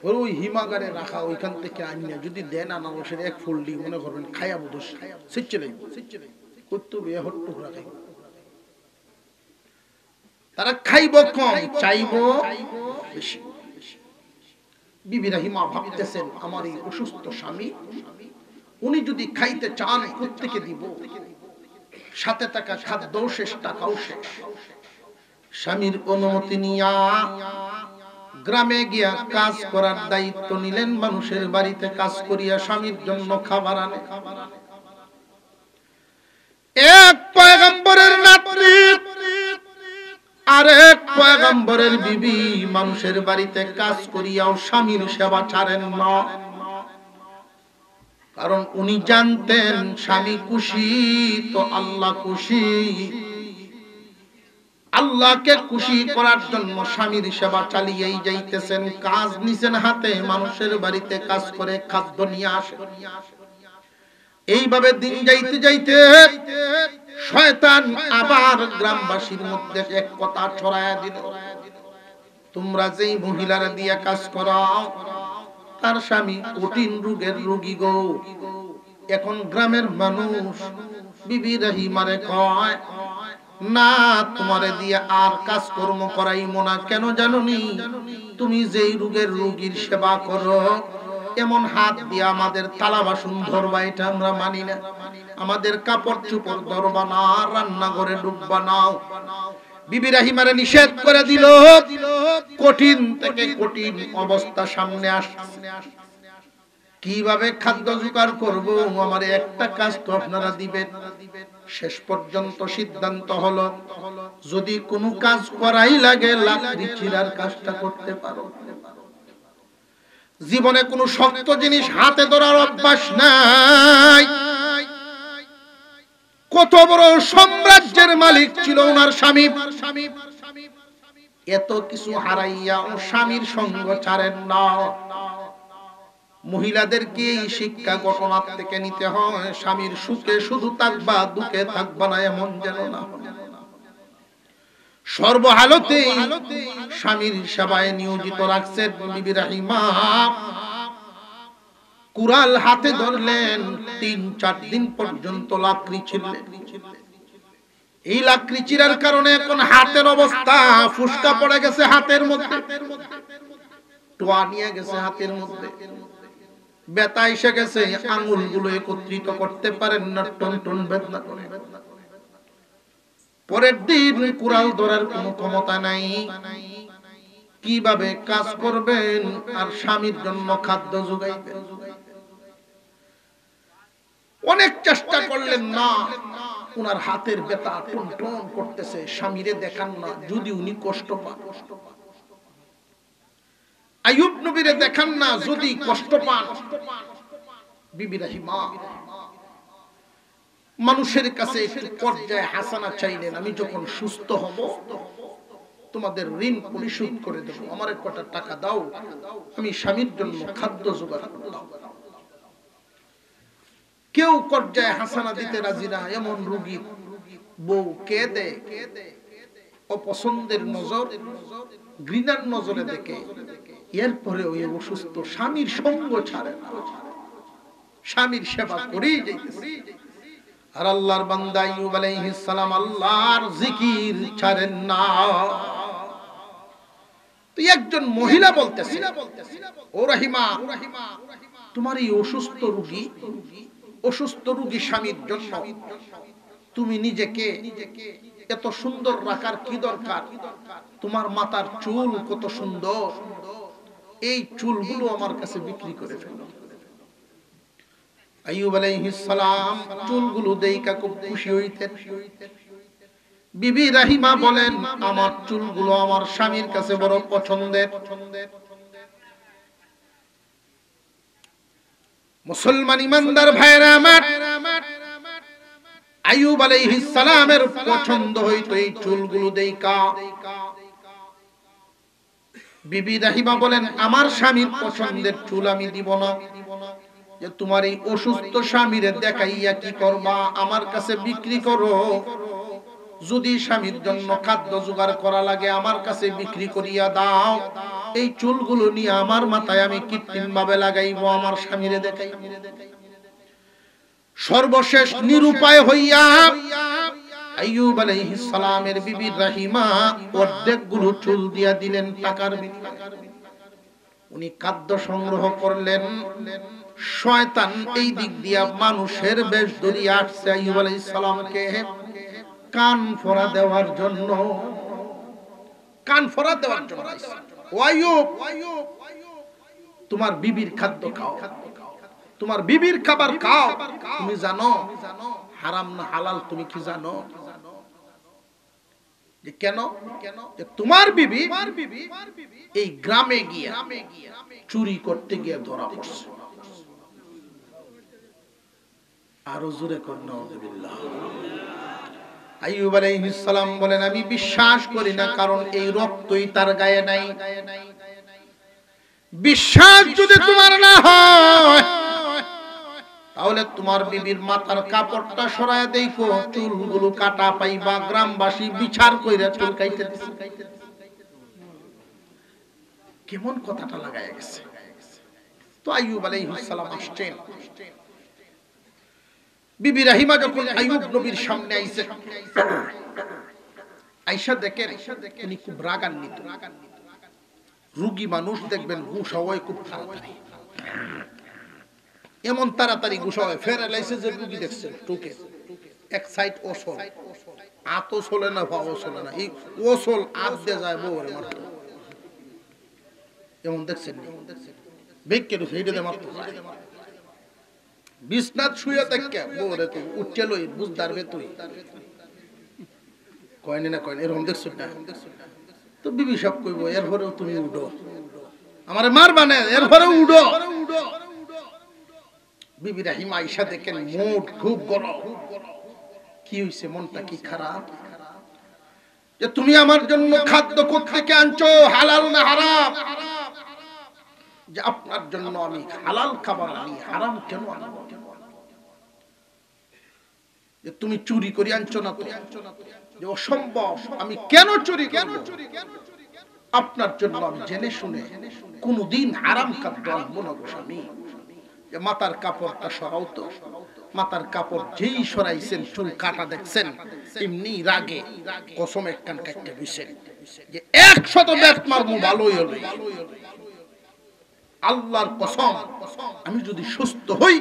ওই হিমাগারে রাখা, ওইখান থেকে আনিয়া যদি দেন আনারসের এক ফুলডি, মনে করবেন খাইয়া বোধ সিচ্ছে লাগবে, করতে হবে হট্টুকরা খাইব। তারা খাইব কম, চাইব বেশি। বিবি রাহিমা ভাবতেছেন, আমার এই অসুস্থ স্বামী, উনি যদি খাইতে চান প্রত্যেকে দিব, সাথে থাকা খাদ্য শেষ, টাকাও শেষ। স্বামীর অনুমতি নিয়া গ্রামে গিয়া কাজ করার দায়িত্ব নিলেন, মানুষের বাড়িতে কাজ করিয়া স্বামীর জন্য খাবার আনে। এক পয়গম্বরের নাতনি আরেক পয়গম্বরের বিবি মানুষের বাড়িতে কাজ করিয়াও স্বামীর সেবা ছাড়েন না, কারণ উনি জানতেন স্বামী খুশি তো আল্লাহ খুশি। আল্লাহকে খুশি করার জন্য স্বামীর সেবা চালিয়েই যাইতেছেন, কাজ নিছেন হাতে, মানুষের বাড়িতে কাজ করে খাদ্য নিয়ে আসে। এইভাবে দিন যাইতে যাইতে শয়তান আবার গ্রামবাসীর মধ্যে এক কথা ছড়ায়া দিল, তোমরা যেই মহিলারা দিয়া কাজ করাও তার স্বামী কঠিন রোগের রোগী গো। এখন গ্রামের মানুষ বিবি রহিমারে কয়, না তোমারে দিয়ে আর কাজকর্ম করাইমো না। কেন জানোনি? তুমি যেই রোগের রোগীর সেবা করো, এমন হাত দিয়ে আমাদের থালা বাসন ধরবা এটা আমরা মানি না। আমাদের কাপড় চোপড় ধরবা না, রান্নাঘরে ঢুকবা না। বিবি রহিমারে নিষেধ করে দিল। কঠিন থেকে কঠিন অবস্থা সামনে আসছে। কিভাবে খাদ্য জোগাড় করব? আমার একটা কাজ তো আপনারা দিবেন। শেষ পর্যন্ত সিদ্ধান্ত হলো, যদি কোনো কাজ করাই লাগে লাকড়ি চিরার কাজটা করতে পারো। জীবনে কোনো শক্ত জিনিস হাতে ধরার অভ্যাস নাই। কত বড় সাম্রাজ্যের মালিক ছিল ওনার স্বামী, এত কিছু হারাইয়া ও স্বামীর সঙ্গ ছাড়েন না। মহিলাদেরকে এই শিক্ষা ঘটনার থেকে নিতে হয়, স্বামীর সুখে শুধু থাকবা, দুঃখে থাকবা না এমন যেন না। সর্বহালতে স্বামীর সেবায় নিয়োজিত রাখছেন বিবি রহিমা। কুড়াল হাতে ধরলেন, ৩-৪ দিন পর্যন্ত লাকড়ি ছিঁড়লেন। এই লাকড়ি চিরার কারণে এখন হাতের অবস্থা ফুসকা পড়ে গেছে, হাতের মধ্যে টোয়া নিয়ে গেছে, হাতের মধ্যে ব্যথা এসে গেছে, আঙুলগুলো একত্রিত করতে পারেন না, টন টন বেদনা করে। পরের দিন কুড়াল ধরার কোনো ক্ষমতা নাই। কিভাবে কাজ করবেন আর স্বামীর জন্য খাদ্য যোগাইবেন? অনেক চেষ্টা করলেন, না। উনার হাতের ব্যথা টন টন করতেছে, স্বামীরে দেখান না, যদি উনি কষ্ট পান। আইয়ুব নবীরে দেখান না, যদি কষ্ট পান। বিবি রহিমা মানুষের কাছে একটু পর্যায়ে হাসানা চাইলেন, আমি যখন সুস্থ হব তোমাদের ঋণ পরিশোধ করে দেব, আমার কটা টাকা দাও, আমি স্বামীর জন্য খাদ্য জোগাড় করব। কেউ পর্যায়ে হাসানা দিতে রাজি না। এমন রোগী বউ কে দেয়? অপছন্দের নজর, ঘৃণার নজরে দেখে। এরপরে ওই অসুস্থ স্বামীর সঙ্গ ছাড়ে না, স্বামীর সেবা করেই যাইতেছে। আর আল্লাহর বান্দা আইয়ুব আলাইহিস সালাম আল্লাহর জিকির ছাড়েন না। তো একজন মহিলা বলতেছে, ও রহিমা, তোমার এই অসুস্থ রোগী স্বামীর জন্য তুমি নিজেকে এত সুন্দর রাখার কি দরকার? তোমার মাথার চুল কত সুন্দর, এই চুলগুলো আমার কাছে বিক্রি করে ফেলো। আইয়ুব আলাইহিস সালাম চুলগুলো দেইখা খুব খুশি হইতেন। বিবি রহিমা বলেন, আমার চুলগুলো আমার স্বামীর কাছে বড় পছন্দের। মুসলমান ইমানদার ভাইরা আমার, আইয়ুব আলাইহিস সালামের পছন্দ হইতো এই চুলগুলো দেইখা। বিবি রহিমা বলেন, আমার স্বামীর পছন্দের চুল আমি দিব না। যে তোমার এই অসুস্থ স্বামীরে দেখাইয়া কি করবা? আমার কাছে বিক্রি করো। যদি স্বামীর জন্য খাদ্য জোগাড় করা লাগে আমার কাছে বিক্রি করিয়া দাও। এই চুলগুলো নিয়ে আমার মাথায় আমি কৃত্রিম ভাবে লাগাইবো, আমার স্বামীরে দেখাইবো। সর্বশেষ নিরুপায় হইয়া আইয়ুব আলাইহিস সালামের বিবি রহিমা অর্ধেকগুলো চুল দিয়া দিলেন টাকার বিনিময়ে। উনি খাদ্য সংগ্রহ করলেন। শয়তান এই দিক দিয়া মানুষের বেশ ধরিয়া আসছে আইয়ুব আলাইহিস সালামকে কান ফোড়া দেওয়ার জন্য। ও আইয়ুব, তোমার বিবির খাদ্য খাও, তোমার বিবির খাবার খাও। তুমি জানো হারাম না হালাল? তুমি কি জানো? যে কেন যে তোমার বিবি এই গ্রামে গিয়ে চুরি করতে গিয়ে ধরা পড়ছে। আরো জোরে কর নাউযুবিল্লাহ। আইয়ুব আলাইহিস সালাম বলেন আমি বিশ্বাস করি না, কারণ এই রক্তই তার গায়ে নাই। বিশ্বাস যদি তোমার না হয় তাহলে তোমার বিবির মাথার কাপড়টা সরায় দেখো, চুলগুলো কাটা পাইবা। গ্রামবাসী বিচার কইরা চুল কাইতে দিছে। কেমন কথাটা লাগায় গেছে। তো আইয়ুব আলাইহিস সালাম আসছেন, বিবি রাহিমা যখন আইয়ুব নবীর সামনে আইছে, আয়েশা দেখেন উনি খুব রাগান্বিত। রোগী মানুষ দেখবেন গুসা হয় খুব তাড়াতাড়ি, এমন তাড়াতাড়ি গুসা হয় ফেরালাইছে যে রোগী দেখছেন টুকে এক সাইড ওসল, আতো চলে না ভাও চলে না, এই ওসল আত দিয়ে যায় বউরে মারতে। এমন দেখছেন বেকের হেডে মারতে যায়। বিছনাত শুয়ে থাকে বউরে তো উঠে লই বুঝদার বে তুই কয়নি না কয়নি, এরকম দেখছেন না? তো বিবি সব কইব এরপরেও তুমি উঠো, আমারে মারবা না, এরপরেও উঠো। বিবি রাহিমা আয়েশা দেখেন মুড খুব গরম। কি হইছে, মনটা কি খারাপ? যে তুমি আমার জন্য খাদ্য কোত্থেকে আনছো, হালাল না হারাম? যে আপনার জন্য আমি হালাল খাবার আনি, হারাম কেন আনবো? যে তুমি চুরি করে আনছো না তো? যে অসম্ভব, আমি কেন চুরি করব? আপনার জন্য আমি জেনে শুনে কোনদিন হারাম খাদ্য আনবো না গো স্বামী। যে মাথার কাপড়টা সরাও তো। মাথার কাপড় যেই সরাইছেন চুল কাটা দেখছেন, এমনি রাগে কসম একখান কাটতে দিছেন যে 100 বেত মারমু ভালোই হলো। আল্লাহর কসম, আমি যদি সুস্থ হই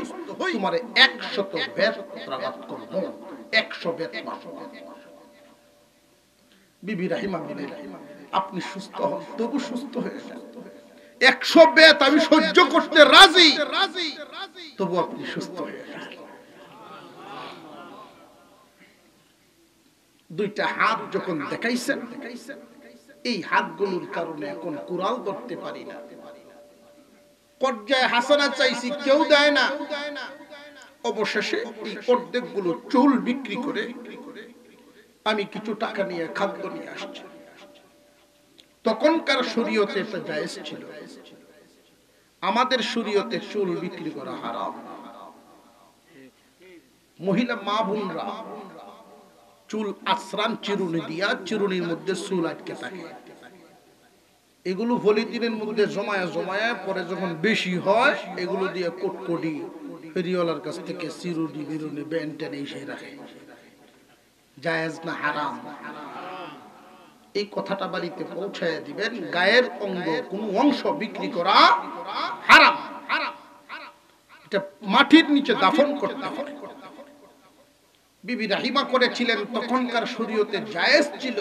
তোমারে 100 বেত প্রহার করব, 100 বেত মারব। বিবি রাহিমা বলেন আপনি সুস্থ হন, তবু সুস্থ হয়ে যান। 100 বেত আমি সহ্য করতে রাজি, তবু আপনি সুস্থ হয়ে যান। দুইটা হাত যখন দেখাইছেন, এই হাতগুলোর কারণে এখন কুড়াল ধরতে পারি না। পর্যায়ে হাসানা চাইছি, কেউ দেয় না। অবশেষে এই অর্ধেকগুলো চুল বিক্রি করে আমি কিছু টাকা নিয়ে খাদ্য নিয়ে আসছি। তখনকার শরীয়তে এটা জায়েজ ছিল, আমাদের শরীয়তে চুল বিক্রি করা হারাম। মহিলা মা বোনরা চুল আশ্রান চিরুনি দিয়া, চিরুনির মধ্যে চুল আটকে থাকে। এগুলো পলিথিনের মধ্যে জমায়া জমায়া পরে যখন বেশি হয়, এগুলো দিয়ে কোটকটি ফেরিওয়ালার কাছ থেকে চিরুনি বিরুনি বেনটেন এসে রাখে। জায়েজ না হারাম? এই কথাটা বাড়িতে পৌঁছায় দিবেন। গায়ের অঙ্গ কোন অংশ বিক্রি করা হারাম। এটা মাটির নিচে দাফন করতে হবে। বিবি রাহিমা করেছিলেন, তখনকার শরীয়তে জায়েজ ছিল।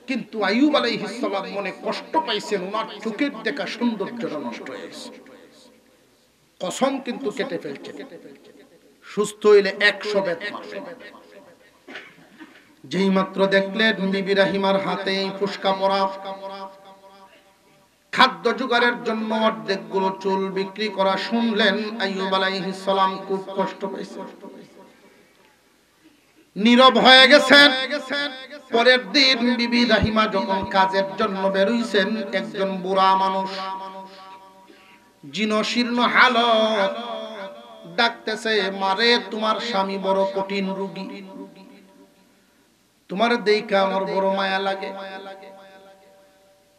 কিন্তু আইয়ুব আলাইহিস সালাম মনে কষ্ট পাইছেন, ওনার চোখের দেখা সৌন্দর্যটা নষ্ট হয়েছে। কসম কিন্তু কেটে ফেলছেন, সুস্থ হইলে 100 বেত মারবেন। যেই মাত্র দেখলেন বিবি রাহিমার হাতে ফুসকা পরা, খাদ্য জোগাড়ের জন্য অর্ধেকগুলো চুল বিক্রি করা শুনলেন, আইয়ুব আলাইহিস সালাম খুব কষ্ট পাইছেন, নীরব হয়ে গেছেন। পরের দিন বিবি রাহিমা যখন কাজের জন্য বের হইছেন, একজন বুড়া মানুষ জীর্ণশীর্ণ হালত ডাকতেছে, মারে তোমার স্বামী বড় কঠিন রোগী, তোমার দেখে আমার বড় মায়া লাগে,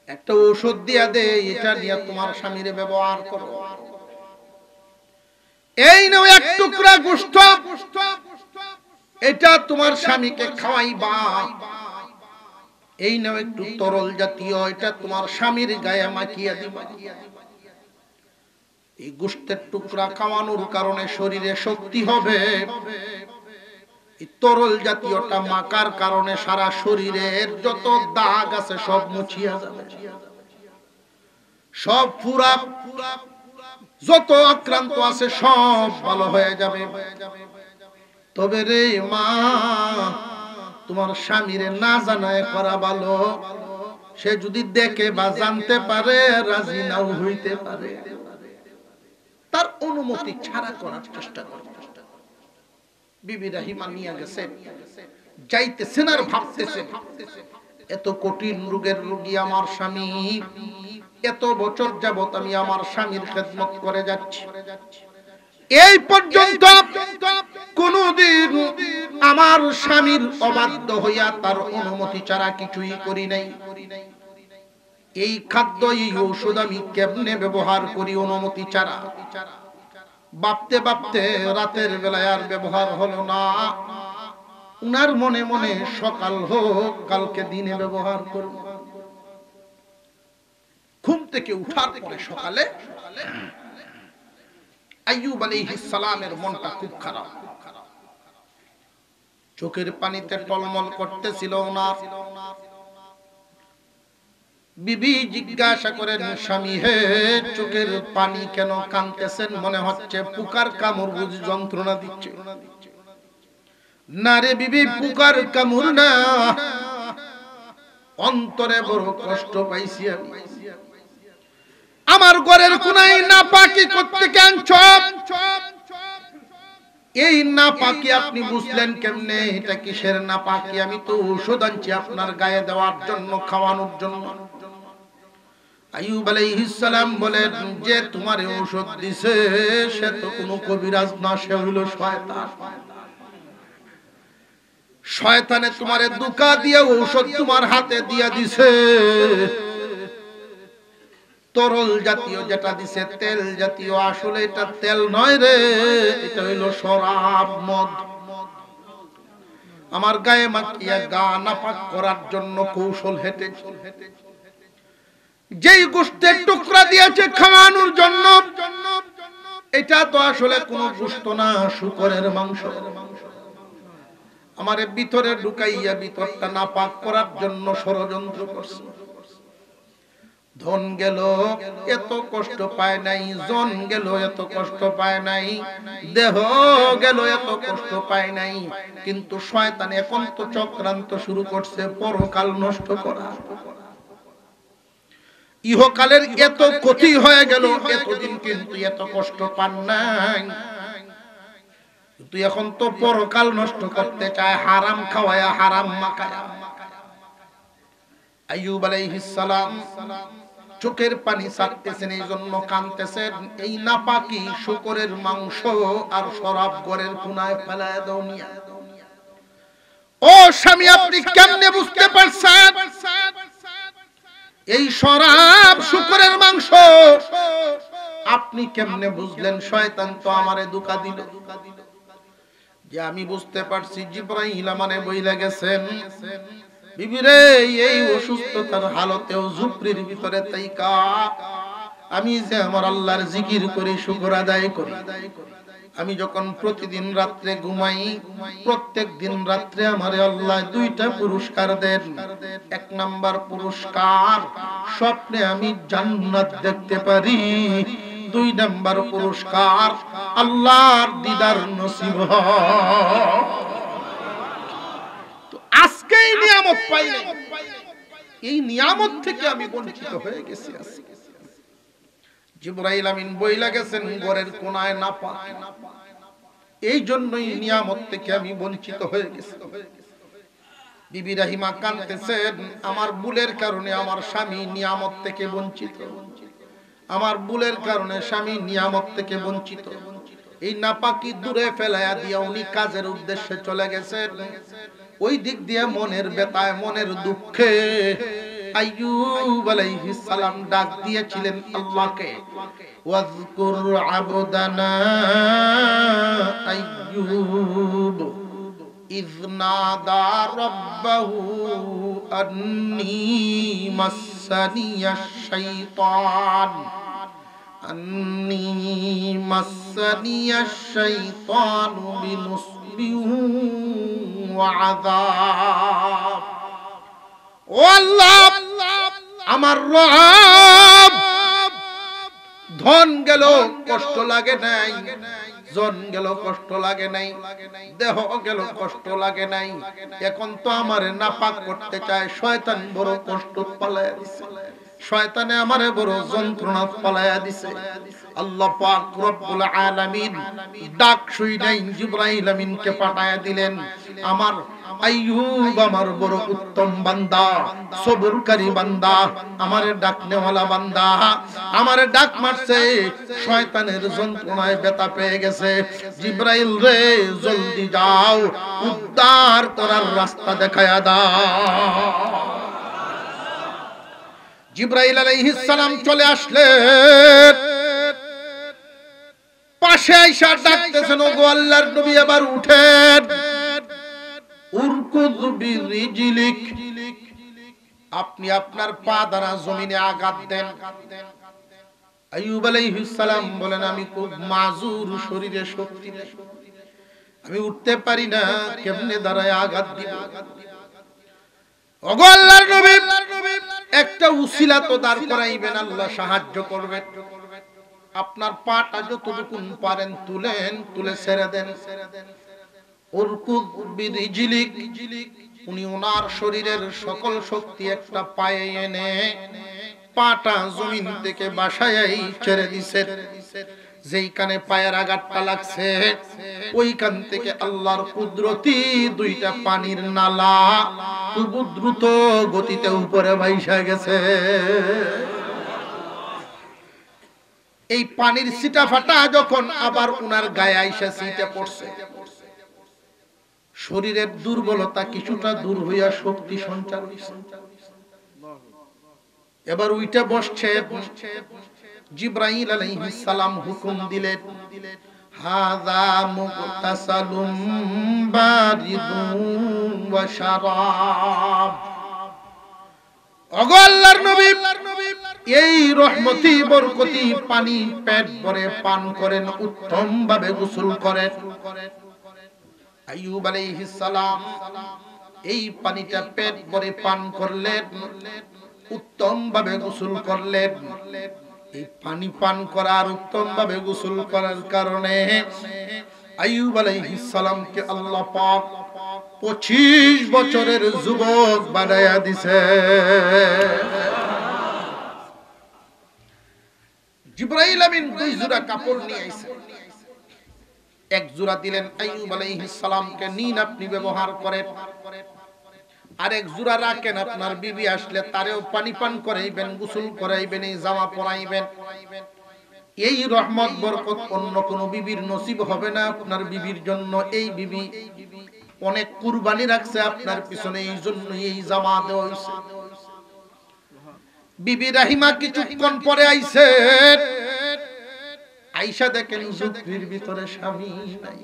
একটা ঔষধ দিয়া দে, এটা নিয়ে তোমার স্বামীরে ব্যবহার করো। এই নাও এক টুকরা গোশত, এটা তোমার স্বামীকে খাওয়াইবা। এই নাও একটু তরল জাতীয়, এটা তোমার স্বামীর গায়ে মাখিয়ে দিবা। এই গোশতের টুকরা খাওয়ানোর কারণে শরীরে শক্তি হবে, এই তরল জাতীয়টা মাখার কারণে সারা শরীরের যত দাগ আছে সব মুছিয়া যাবে, সব পুরা যত আক্রান্ত আছে সব ভালো হয়ে যাবে। তবে রে মা, তোমার স্বামীরে না জানায় করা ভালো। সে যদি দেখে বা জানতে পারে রাজি নাও হইতে পারে, তার অনুমতি ছাড়া করার চেষ্টা করো। বিবি রাহিমা নিয়ে গেছে, যাইতেছেন আর ভাবতেছেন এত কঠিন রোগের রোগী আমার স্বামী, এত বছর যাবত আমি আমার স্বামীর খেদমত করে যাচ্ছি, এই পর্যন্ত কোনদিন আমার স্বামীর অবাধ্য হইয়া তার অনুমতি ছাড়া কিছুই করি নাই। এই খাদ্য এই ঔষধ আমি কেমনে ব্যবহার করি অনুমতি ছাড়া? ভাবতে ভাবতে রাতের বেলায় আর ব্যবহার হলো না। উনার মনে মনে সকাল হোক, কালকে দিনে ব্যবহার করব। ঘুম থেকে উঠার পরে সকালে আইয়ুব আলাইহিস সালামের মনটা খুব খারাপ, চোখের পানিতে টলমল করতেছিল ওনার। বিবি জিজ্ঞাসা করেন, স্বামী হে, চোখের পানি কেন কাঁদতেছেন? মনে হচ্ছে পোকার কামড় বুঝি যন্ত্রণা দিচ্ছে। না রে বিবি, পোকার কামড় না, অন্তরে বড় কষ্ট পাইছি আমি। আমার ঘরের কোনায় নাপাকি করতে আনছ, এই নাপাকি আপনি বুঝলেন কেমনে? এটা কিসের নাপাকি? আমি তো ঔষধ আনছি আপনার গায়ে দেওয়ার জন্য, খাওয়ানোর জন্য। আইয়ুব আলাইহিস সালাম বলেন, যে তোমার ঔষধ দিছে সে তো কোনো কবিরাজ না, সে হলো শয়তান। শয়তানে তোমারে ধোঁকা দিয়ে ঔষধ তোমার হাতে দিয়া দিছে। তরল জাতীয় যেটা দিছে, তেল জাতীয়, আসলে এটা তেল নয় রে, এটা হইল শরাব, মদ। আমার গায়ে মাখিয়া গা নাপাক করার জন্য কৌশল হেঁটে, যেই গোশতের টুকরা দিয়েছে খাওয়ানোর জন্য, এটা তো আসলে কোনো গোশত না, শূকরের মাংস। আমারে ভিতরে ঢুকাইয়া ভিতরটা নাপাক করার জন্য ষড়যন্ত্র করছে। ধন গেল এত কষ্ট পায় নাই, জন গেল এত কষ্ট পায় নাই, দেহ গেল এত কষ্ট পায় নাই, কিন্তু শয়তান এখন তো চক্রান্ত শুরু করছে পরকাল নষ্ট করা। ইহকালের এত ক্ষতি হয়ে গেল, এতদিন কিন্তু এত কষ্ট পান নাই, তুই এখন তো পরকাল নষ্ট করতে চায়, হারাম খাওয়ায়া, হারাম মাখায়া। আইয়ুব আলাইহিস সালাম চোখের পানি ছাড়তেছেন, এই জন্য কাঁদতেছেন। এই নাপাকি শূকরের মাংস আর শরাব ঘরের কোনায় ফেলায় দাও নিয়া। ও স্বামী, আপনি কেমনে বুঝতে পারছেন এই শরাব শূকরের মাংস? আপনি কেমনে বুঝলেন? শয়তান তো আমারে ধোঁকা দিল। যে আমি বুঝতে পারছি, জিবরাইল আমারে বইলা গেছেন, বিবিরে, এই অসুস্থতার হালতেও ঝুপড়ির ভিতরে তাইকা আমি যে আমার আল্লাহর জিকির করি, শুকর আদায় করি। আমি যখন প্রতিদিন রাত্রে ঘুমাই, প্রত্যেক দিন রাত্রে আমারে আল্লাহ দুইটা পুরস্কার দেন। এক নাম্বার পুরস্কার, স্বপ্নে আমি জান্নাত দেখতে পারি। দুই নাম্বার পুরস্কার, আল্লাহর দিদার নসিব হয়। আজকে এই নিয়ামত পাই নাই, এই নিয়ামত থেকে আমি বঞ্চিত হয়ে গেছি। জিবরাইল আমিন বইলা গেছেন ঘরের কোনায় নাপাক, এই জন্যই নিয়ামত থেকে আমি বঞ্চিত হয়ে গেছি। বিবি রাহিমা কাঁদতেছেন, আমার ভুলের কারণে আমার স্বামী নিয়ামত থেকে বঞ্চিত, আমার ভুলের কারণে স্বামী নিয়ামত থেকে বঞ্চিত। এই নাপাকি দূরে ফেলাইয়া দিয়া উনি কাজের উদ্দেশ্যে চলে গেছেন। ওই দিক দিয়ে মনের ব্যথায়, মনের দুঃখে আইয়ুব আলাইহিস সালাম ডাক দিয়েছিলেন আল্লাহকে, ওয়াজকুর আবদানা আইয়ুব ইয নাদা রাব্বাহু আন্নী মাসসানিয়াশ শাইতান, আন্নী মাসসানিয়াশ শাইতানু বিনুসবিহু ওয়া আযাব। ও আল্লাহ, আমার রব, ধন গেল কষ্ট লাগে নাই, জন গেল কষ্ট লাগে নাই, দেহ গেল কষ্ট লাগে নাই। এখন তো আমারে নাপাক করতে চায়, শয়তান বড় কষ্ট পালায়া দিছে, শয়তানে আমারে বড় যন্ত্রণা পালায়া দিছে। আল্লাহ পাক রব্বুল আলামিন ডাক শুই নাই জিবরাইল আমিনকে পাঠায়া দিলেন। আমার আইয়ুব আমার বড় উত্তম বান্দা, সবরকারী বান্দা, আমারে ডাকনেওয়ালা বান্দা, আমারে ডাক মারছে, শয়তানের যন্ত্রণায় ব্যথা পেয়ে গেছে। জিবরাইল রে জলদি যাও, উদ্ধার করার রাস্তা দেখায়া দাও। জিবরাইল আলাইহিস সালাম চলে আসলেন, পাশে আইসা ডাকতেছেন, ওগো আল্লাহর নবী এবার উঠেন, উরকুদ বিরিজলিক, আপনি আপনার পা দ্বারা জমিনে আঘাত দেন। আইয়ুব আলাইহিস সালাম বলেন, আমি খুব মাজুর, শরীরে শক্তি নেই, আমি উঠতে পারি না, কেমনে দাঁড়ায় আঘাত দিব? ওগো আল্লাহর নবী একটা উসিলা তো দাঁড় করাইবেন, আল্লাহ সাহায্য করবেন। আপনার পাটা যতটুকু পারেন তুলেন, তুলে ছেড়ে দেন। উরকুদ বিরিজলিক, উনি ওনার শরীরের সকল শক্তি একটা পায়ে এনে পাটা জমিন থেকে বাসায় ছেড়ে দিছেন। যেইখানে পায়ের আঘাতটা লাগছে ওইখান থেকে আল্লাহর কুদরতি দুইটা পানির নালা খুব দ্রুত গতিতে উপরে ভাইসা গেছে। এই পানির ছিটা ফাটা যখন আবার উনার গায়ে আইসা ছিটে পড়ছে, শরীরের দুর্বলতা কিছুটা দূর হইয়া শক্তি সঞ্চার হইছে। এবার উইটা বসছে। জিবরাইল আলাইহিস সালাম হুকুম দিলেন, হাযা মুগতাসালুম বারিদুন ওয়া শারাব। ওগো আল্লাহর নবী, এই রহমতি বরকতি পানি পেট ভরে পান করেন, উত্তম ভাবে গোসল করেন। আইয়ুব আলাইহিস সালাম এই পানিটা পেট ভরে পান করলেন, উত্তম ভাবে গোসল করলেন। এই পানি পান করার উত্তম ভাবে গোসল করার কারণে আইয়ুব আলাইহিস সালামকে আল্লাহ পাক 25 বছরের যুবক বানায়া দিছে। জিবরাইল আমিন 2 জোড়া কাপড় নিয়ে আইছেন, এক জোড়া দিলেন আইয়ুব আলাইহিস সালামকে, নিন আপনি ব্যবহার করেন। আরেক জোড়া রাখেন, আপনার বিবি আসলে তারেও পানি পান করাইবেন, গোসল করাইবেন, এই জামা পরাইবেন। এই রহমত বরকত অন্য কোন বিবির নসিব হবে না আপনার বিবির জন্য। এই বিবি অনেক কুরবানি রাখছে আপনার পিছনে, এই জন্য এই জামা দেওয়া হইছে। বিবি রাহিমা কিছুক্ষণ পরে আইছে, আয়েশা দেখেন জুকরির ভিতরে স্বামী নাই,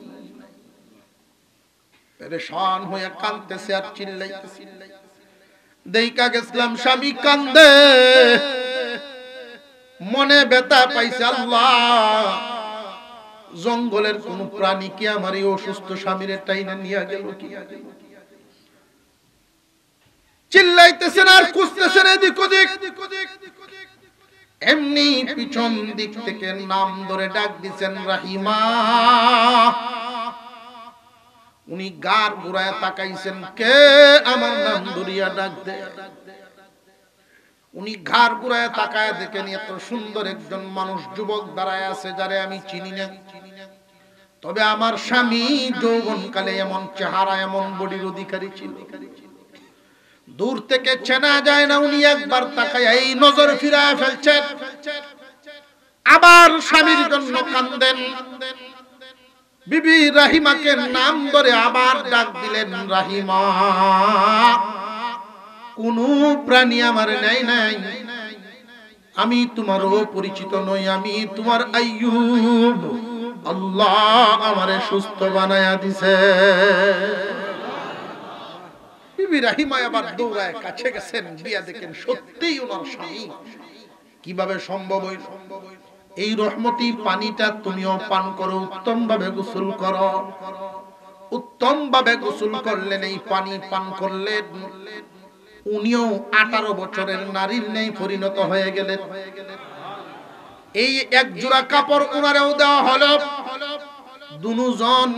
পেরেশান হয়ে কাঁদতেছে আর চিল্লাইতেছে। দেইকা গেছলাম স্বামী কান্দে, মনে ব্যথা পাইছে, আল্লাহ জঙ্গলের কোন প্রাণী কি আমার এই অসুস্থ স্বামীর টাইনা নিয়ে গেল কি? চিল্লাইতেছেন আর খুঁজতেছেন এদিক ওদিক। এমনি পিছন দিক থেকে নাম ধরে ডাক দিচ্ছেন, রাহিমা। উনি গার ঘুরায় তাকাইছেন, কে আমার নাম ধরিয়া ডাক দে? উনি ঘাড় ঘুরায় তাকায় দেখেন এত সুন্দর একজন মানুষ, যুবক দাঁড়ায় আছে যারে আমি চিনি না। তবে আমার স্বামী যৌবনকালে এমন চেহারা, এমন বডির অধিকারী ছিল, দূর থেকে চেনা যায় না। উনি একবার তাকায় এই নজর ফিরায় ফেলছেন, আবার স্বামীর জন্য কান্দেন। বিবি রাহিমাকে নাম ধরে আবার ডাক দিলেন, রাহিমা। কোন প্রাণী আমার নাই নাই, আমি তোমারও পরিচিত নই, আমি তোমার আইয়ুব। আল্লাহ আমারে সুস্থ বানায়া দিছে। বিবি রাহিমা আবার দৌড়ায় কাছে গেছেন, গিয়া দেখেন সত্যিই ওনার স্বামী। কিভাবে সম্ভব হইল? এই রহমতি পানিটা তুমিও পান করো, উত্তম ভাবে গোসল করো। উত্তম ভাবে গোসল করলেন, এই পানি পান করলেন। উনিও 18 বছরের নারীর ন্যায় পরিণত হয়ে গেলেন। এই এক জোড়া কাপড় উনারেও দেওয়া হলো। দুজন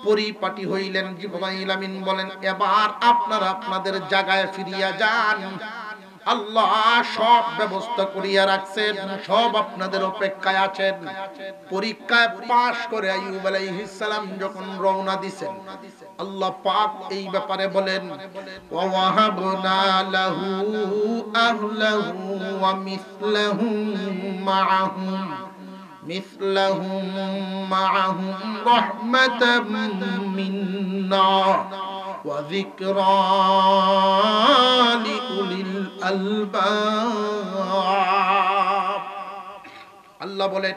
পরিপাটি হইলেন। জিবরাইল আমিন বলেন, এবার আপনারা আপনাদের জায়গায় ফিরিয়া যান, আল্লাহ সব ব্যবস্থা করিয়া রাখছেন, সব আপনাদের অপেক্ষায় আছেন। পরীক্ষায় পাশ করে আইয়ুব আলাইহিস সালাম যখন রওনা দিছেন, আল্লাহ পাক এই ব্যাপারে বলেন, ওয়া ওয়াহাবনা লাহু আহলাহু ওয়া মিসলাহুম মাআহুম রাহমাতাম মিন্না ওয়া যিকরা লিউলিল আলবাব। আল্লাহ বলেন,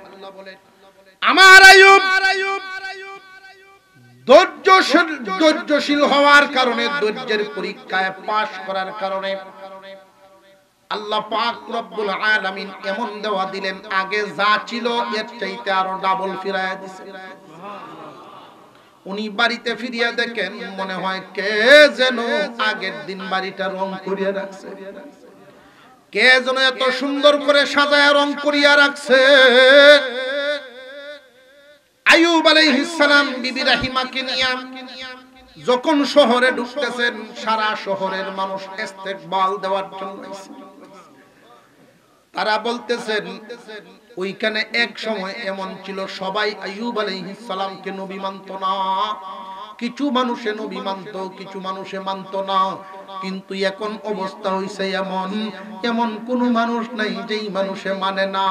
আমার আইয়ুব ধৈর্যশীল হওয়ার কারণে, ধৈর্যের পরীক্ষায় পাশ করার কারণে আল্লাহ পাক রব্বুল আলামিন এমন দেওয়া দিলেন, আগে যা ছিল এর চাইতে আরো ডাবল ফিরায়া দিয়েছে। উনি বাড়িতে ফিরিয়া দেখেন, মনে হয় কে যেন আগের দিন বাড়িটা রং করিয়া রাখছে, কে যেন এত সুন্দর করে সাজায়া রং করিয়া রাখছে। আইয়ুব আলাইহিস সালাম বিবি রাহিমাকে নিয়ে যখন শহরে ঢুকতেছেন, সারা শহরের মানুষ ইস্তেকবাল দেওয়ার জন্য তারা বলতেছেন, ওইখানে এক সময় এমন ছিল সবাই আইয়ুব আলাইহিস সালামকে নবী মানত না। কিছু মানুষে নবী মানত, কিছু মানুষে মানত না, কিন্তু এখন অবস্থা হইছে এমন, এমন কোন মানুষ নাই যেই মানুষে মানে না,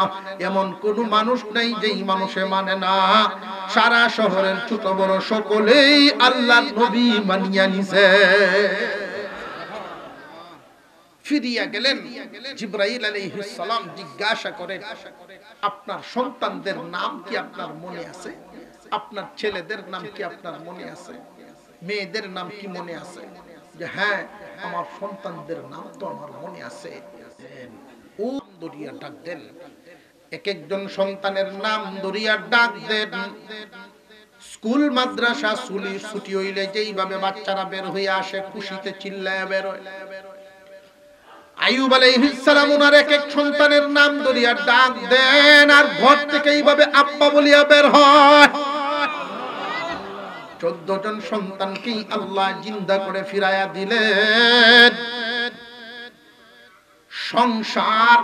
এমন কোন মানুষ নাই যেই মানুষে মানে না। সারা শহরের ছোট বড় সকলেই আল্লাহর নবী মানিয়া নিছে। ফিরিয়া গেলেন, জিবরাইল আলাইহিস সালাম জিজ্ঞাসা করেন, আপনার সন্তানদের নাম কি আপনার মনে আছে? আপনার ছেলেদের নাম কি আপনার মনে আছে? মেয়েদের নাম কি মনে আছে? যে হ্যাঁ, আমার সন্তানদের নাম তো আমার মনে আছে। ও দরিয়া ডাক দেন, এক একজন সন্তানের নাম দরিয়া ডাক দেন। স্কুল মাদ্রাসা ছুটি হইলে যেইভাবে বাচ্চারা বের হয়ে আসে, খুশিতে চিল্লায়া বের হয়, আইয়ুব আলাইহিস সালাম ওনার এক এক সন্তানের নাম ধরিয়া ডাক দেন, আর ঘর থেকে এইভাবে আব্বা বলিয়া বের হয়। 14 জন সন্তানকে আল্লাহ জিন্দা করে ফিরায়া দিলেন। সংসার,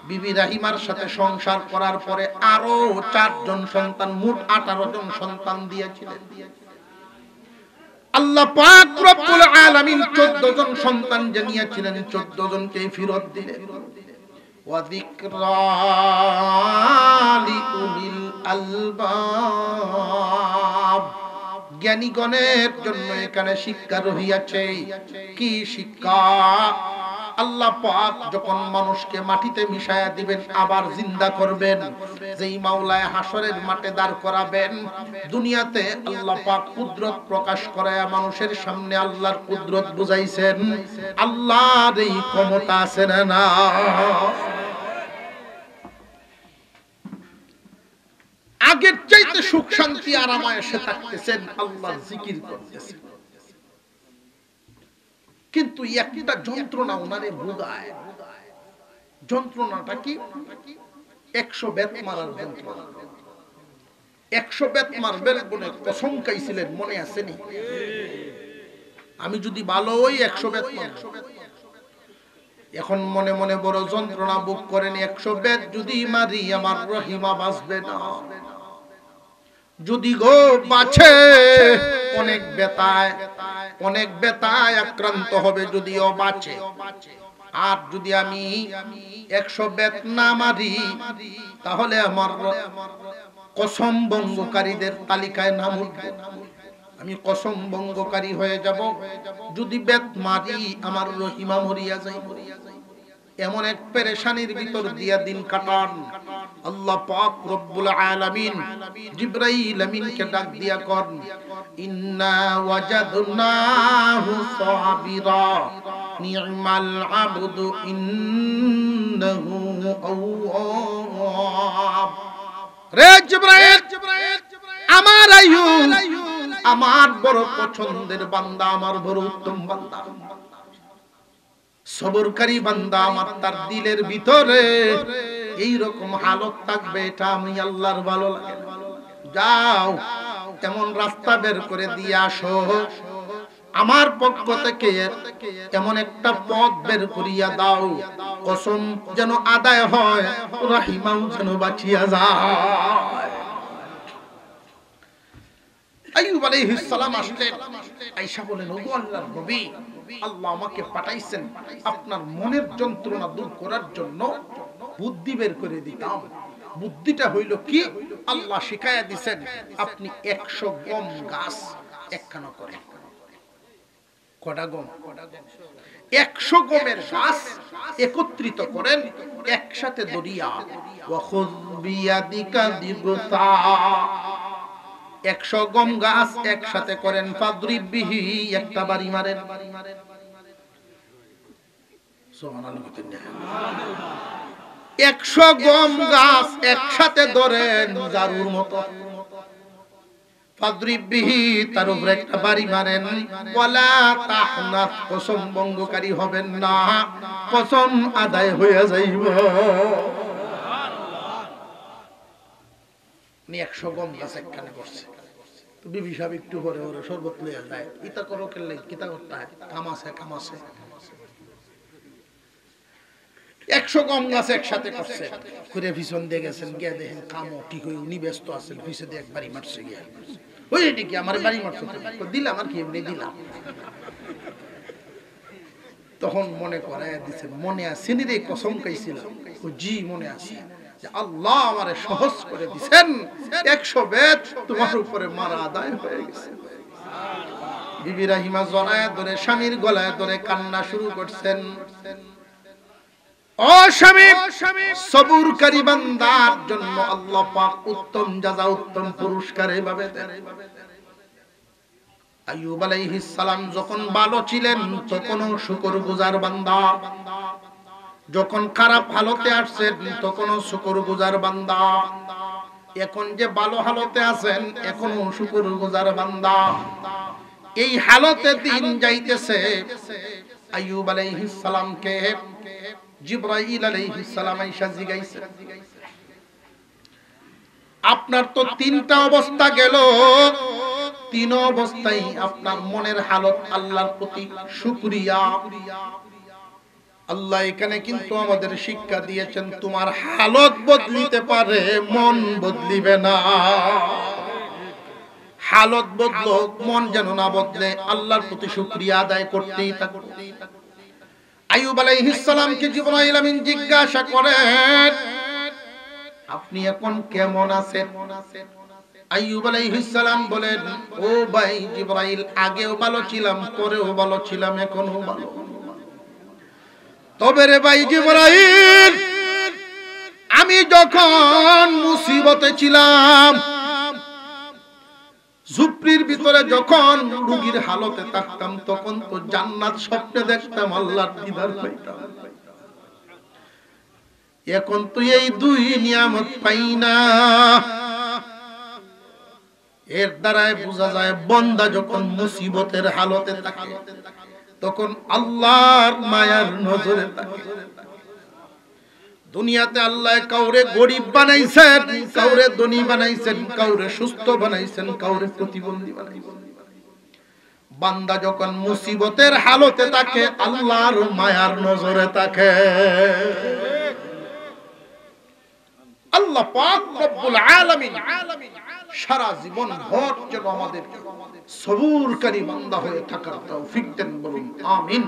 বিবি রাহিমার সাথে সংসার করার পরে আরো 4 জন সন্তান, মোট 18 জন সন্তান দিয়েছিলেন। আল্লাহ পাক রব্বুল আলামিন 14 জন সন্তান যে নিয়েছিলেন, 14 জনকে ফেরত দিলেন। ওয়া যিকরা লিউলিল আলবাব, জ্ঞানীগণের জন্য এখানে শিক্ষা রহিয়াছে। কি শিক্ষা? আল্লাহ পাক যখন মানুষকে মাটিতে মিশায়া দিবেন, আবার জিন্দা করবেন, যেই মাওলায় হাসরের মাঠে দাঁড় করাবেন, দুনিয়াতে আল্লাহ পাক কুদরত প্রকাশ করায়া মানুষের সামনে আল্লাহর কুদরত বুঝাইছেন। আল্লাহর এই ক্ষমতা আছে না? আগের চাইতে সুখ শান্তি আরামায়েশে থাকতেছেন, আল্লাহর জিকির করতেছেন। কিন্তু একটা যন্ত্রণা ওনারে ভোগায়। যন্ত্রণাটা কি? 100 বেত মারার যন্ত্রণা। 100 বেত মারবেন বলে কসম খাইছিলেন, মনে আছে নি? আমি যদি ভালো হই 100 বেত মারব। এখন মনে মনে বড় যন্ত্রণা ভোগ করেন। 100 বেত যদি মারি আমার রহিমা বাঁচবে না। যদি গো বাঁচে, অনেক বেতায় আক্রান্ত হবে, যদিও বাঁচে। আর যদি আমি 100 বেত না মারি, তাহলে আমার কসম ভঙ্গকারীদের তালিকায় নাম উঠবে, আমি কসম ভঙ্গকারী হয়ে যাব। যদি বেত মারি, আমার রহিমা মরিয়া যাইব। এমন এক পেরেশানির ভিতর দিয়া দিন কাটান। আল্লাহ পাক রব্বুল আলামিন জিবরাইল আমিনকে ডাক দিয়া কর, ইন্না ওয়াজাদনাহু সাবিরা নি'মাল আবদু ইন্নাহু আওয়াব। রে জিবরাইল, আমার আইয়ুব আমার বড় পছন্দের বান্দা, আমার বড় উত্তম বান্দা, সবরকারী বান্দা। আমার তার দিলের ভিতরে এই রকম হালত থাকবে, এটা আমি আল্লাহর ভালো লাগে। যাও এমন রাস্তা বের করে দিয়ে আসো, আমার পক্ষ থেকে এমন একটা পথ বের করিয়া দাও, কসম যেন আদায় হয়, রাহিমাও যেন বাঁচিয়া যায়। আইয়ুব আলাইহিস সালাম আসলেন, আয়েশা বলেন, ওগো আল্লাহর নবী, আল্লাহ আমাকে পাঠাইছেন আপনার মনের যন্ত্রণা দূর করার জন্য বুদ্ধি বের করে দিতাম। বুদ্ধিটা হইল কি, আল্লাহ শিখায়া দিবেন, আপনি 100 গম গাছ একখানা করেন। কটা গম? 100 গমের গাছ একত্রিত করেন, একসাথে দরিয়া, ওয়া খুয বিয়াদিকা দিবতা, 100 গম গাছ একসাথে করেন, ফাদরিব বিহি, একটা বাড়ি মারেন। সুবহানাল্লাহ। 100 গম গাছ একসাথে ধরেন জারুর মতো, ফাদরিব বিহি, তার উপরে একটা বাড়ি মারেন, ওয়ালা তাহনাত, কসম ভঙ্গকারী হবেন না, কসম আদায় হয়ে যাইব। নি 100 গম গাছ একখানে করছে, তো বিবি সাহেব একটু পরে ওরে শরবত লইয়া যায়, ইতা করো কেলে, কিতা করতে হয়, কাম আছে। 100 গম গাছ একসাথে করছে, করে পিছন দিয়ে গেছেন, গিয়ে দেখেন কামও ঠিক হয়ে উনি ব্যস্ত আছেন, পিছে দিয়ে একবারই মারছে, গিয়া ওই এদিকে আমার বাড়ি মারছে, দিলাম আর কি এমনি দিলাম। তখন মনে করায় দিছে, মনে আছে নি রে কসম খাইছিলাম? জি মনে আছে, যে আল্লাহ আমারে সহজ করে দিবেন, 100 বেত তোমার উপরে মারা আদায় হয়ে গেছে। বিবি রাহিমা জড়ায় ধরে স্বামীর গলায় ধরে কান্না শুরু করছেন। ও স্বামী, সবুরকারী বান্দার জন্য আল্লাহ পাক উত্তম জাযা, উত্তম পুরস্কার এভাবে দেন। আইয়ুব আলাইহিস সালাম যখন ভালো ছিলেন তখনও শুকরগুজার বান্দা, যখন খারাপ হালতে আসছেন তখনও শুকরগুজার বান্দা, এখন যে ভালো হালতে আছেন এখনো শুকরগুজার বান্দা। এই হালতে দিন যাইতেছে, আইয়ুব আলাইহিস সালামকে জিবরাইল আলাইহিস সালাম আইসা জিগাইছে, আপনার তো 3টা অবস্থা গেল, 3 অবস্থায় আপনার মনের হালত আল্লাহর প্রতি শুকরিয়া। আল্লাহ এখানে কিন্তু আমাদের শিক্ষা দিয়েছেন, তোমার হালত বদলিতে পারে, মন বদলিবে না। হালত বদলো, মন যেন না বদলে, আল্লাহর প্রতি শুকরিয়া আদায় করতেই থাকো। আইয়ুব আলাইহিস সালামকে জিবরাইল আমিন জিজ্ঞাসা করেন, আপনি এখন কেমন আছেন? আইয়ুব আলাইহিস সালাম বলেন, ও ভাই জিবরাইল, আগেও ভালো ছিলাম, পরেও ভালো ছিলাম, এখনো ভালো। তবে রে ভাই জিবরাইল, আমি যখন মুসিবতে ছিলাম, ঝুপড়ির ভিতরে যখন রোগীর হালতে থাকতাম, তখন তো জান্নাত স্বপ্নে দেখতাম, আল্লাহর দিদার পাইতাম। এখন তো এই 2 নিয়ামত পাই না। এর দ্বারাই বোঝা যায় বান্দা যখন মুসিবতের হালতে থাকে তখন আল্লাহর মায়ার নজরে থাকে। দুনিয়াতে আল্লাহ কাউরে গরিব বানাইছেন, কাউরে ধনী বানাইছেন, কাউরে সুস্থ বানাইছেন, কাউরে প্রতিবন্ধী বানাইছেন। বান্দা যখন মুসিবতের হালতে থাকে আল্লাহর মায়ার নজরে থাকে। আল্লাহ পাক রব্বুল আলামিন সারা জীবন ভর যেন আমাদের সবুরকারী বান্দা হয়ে থাকার তৌফিক দেন, বলুন আমিন।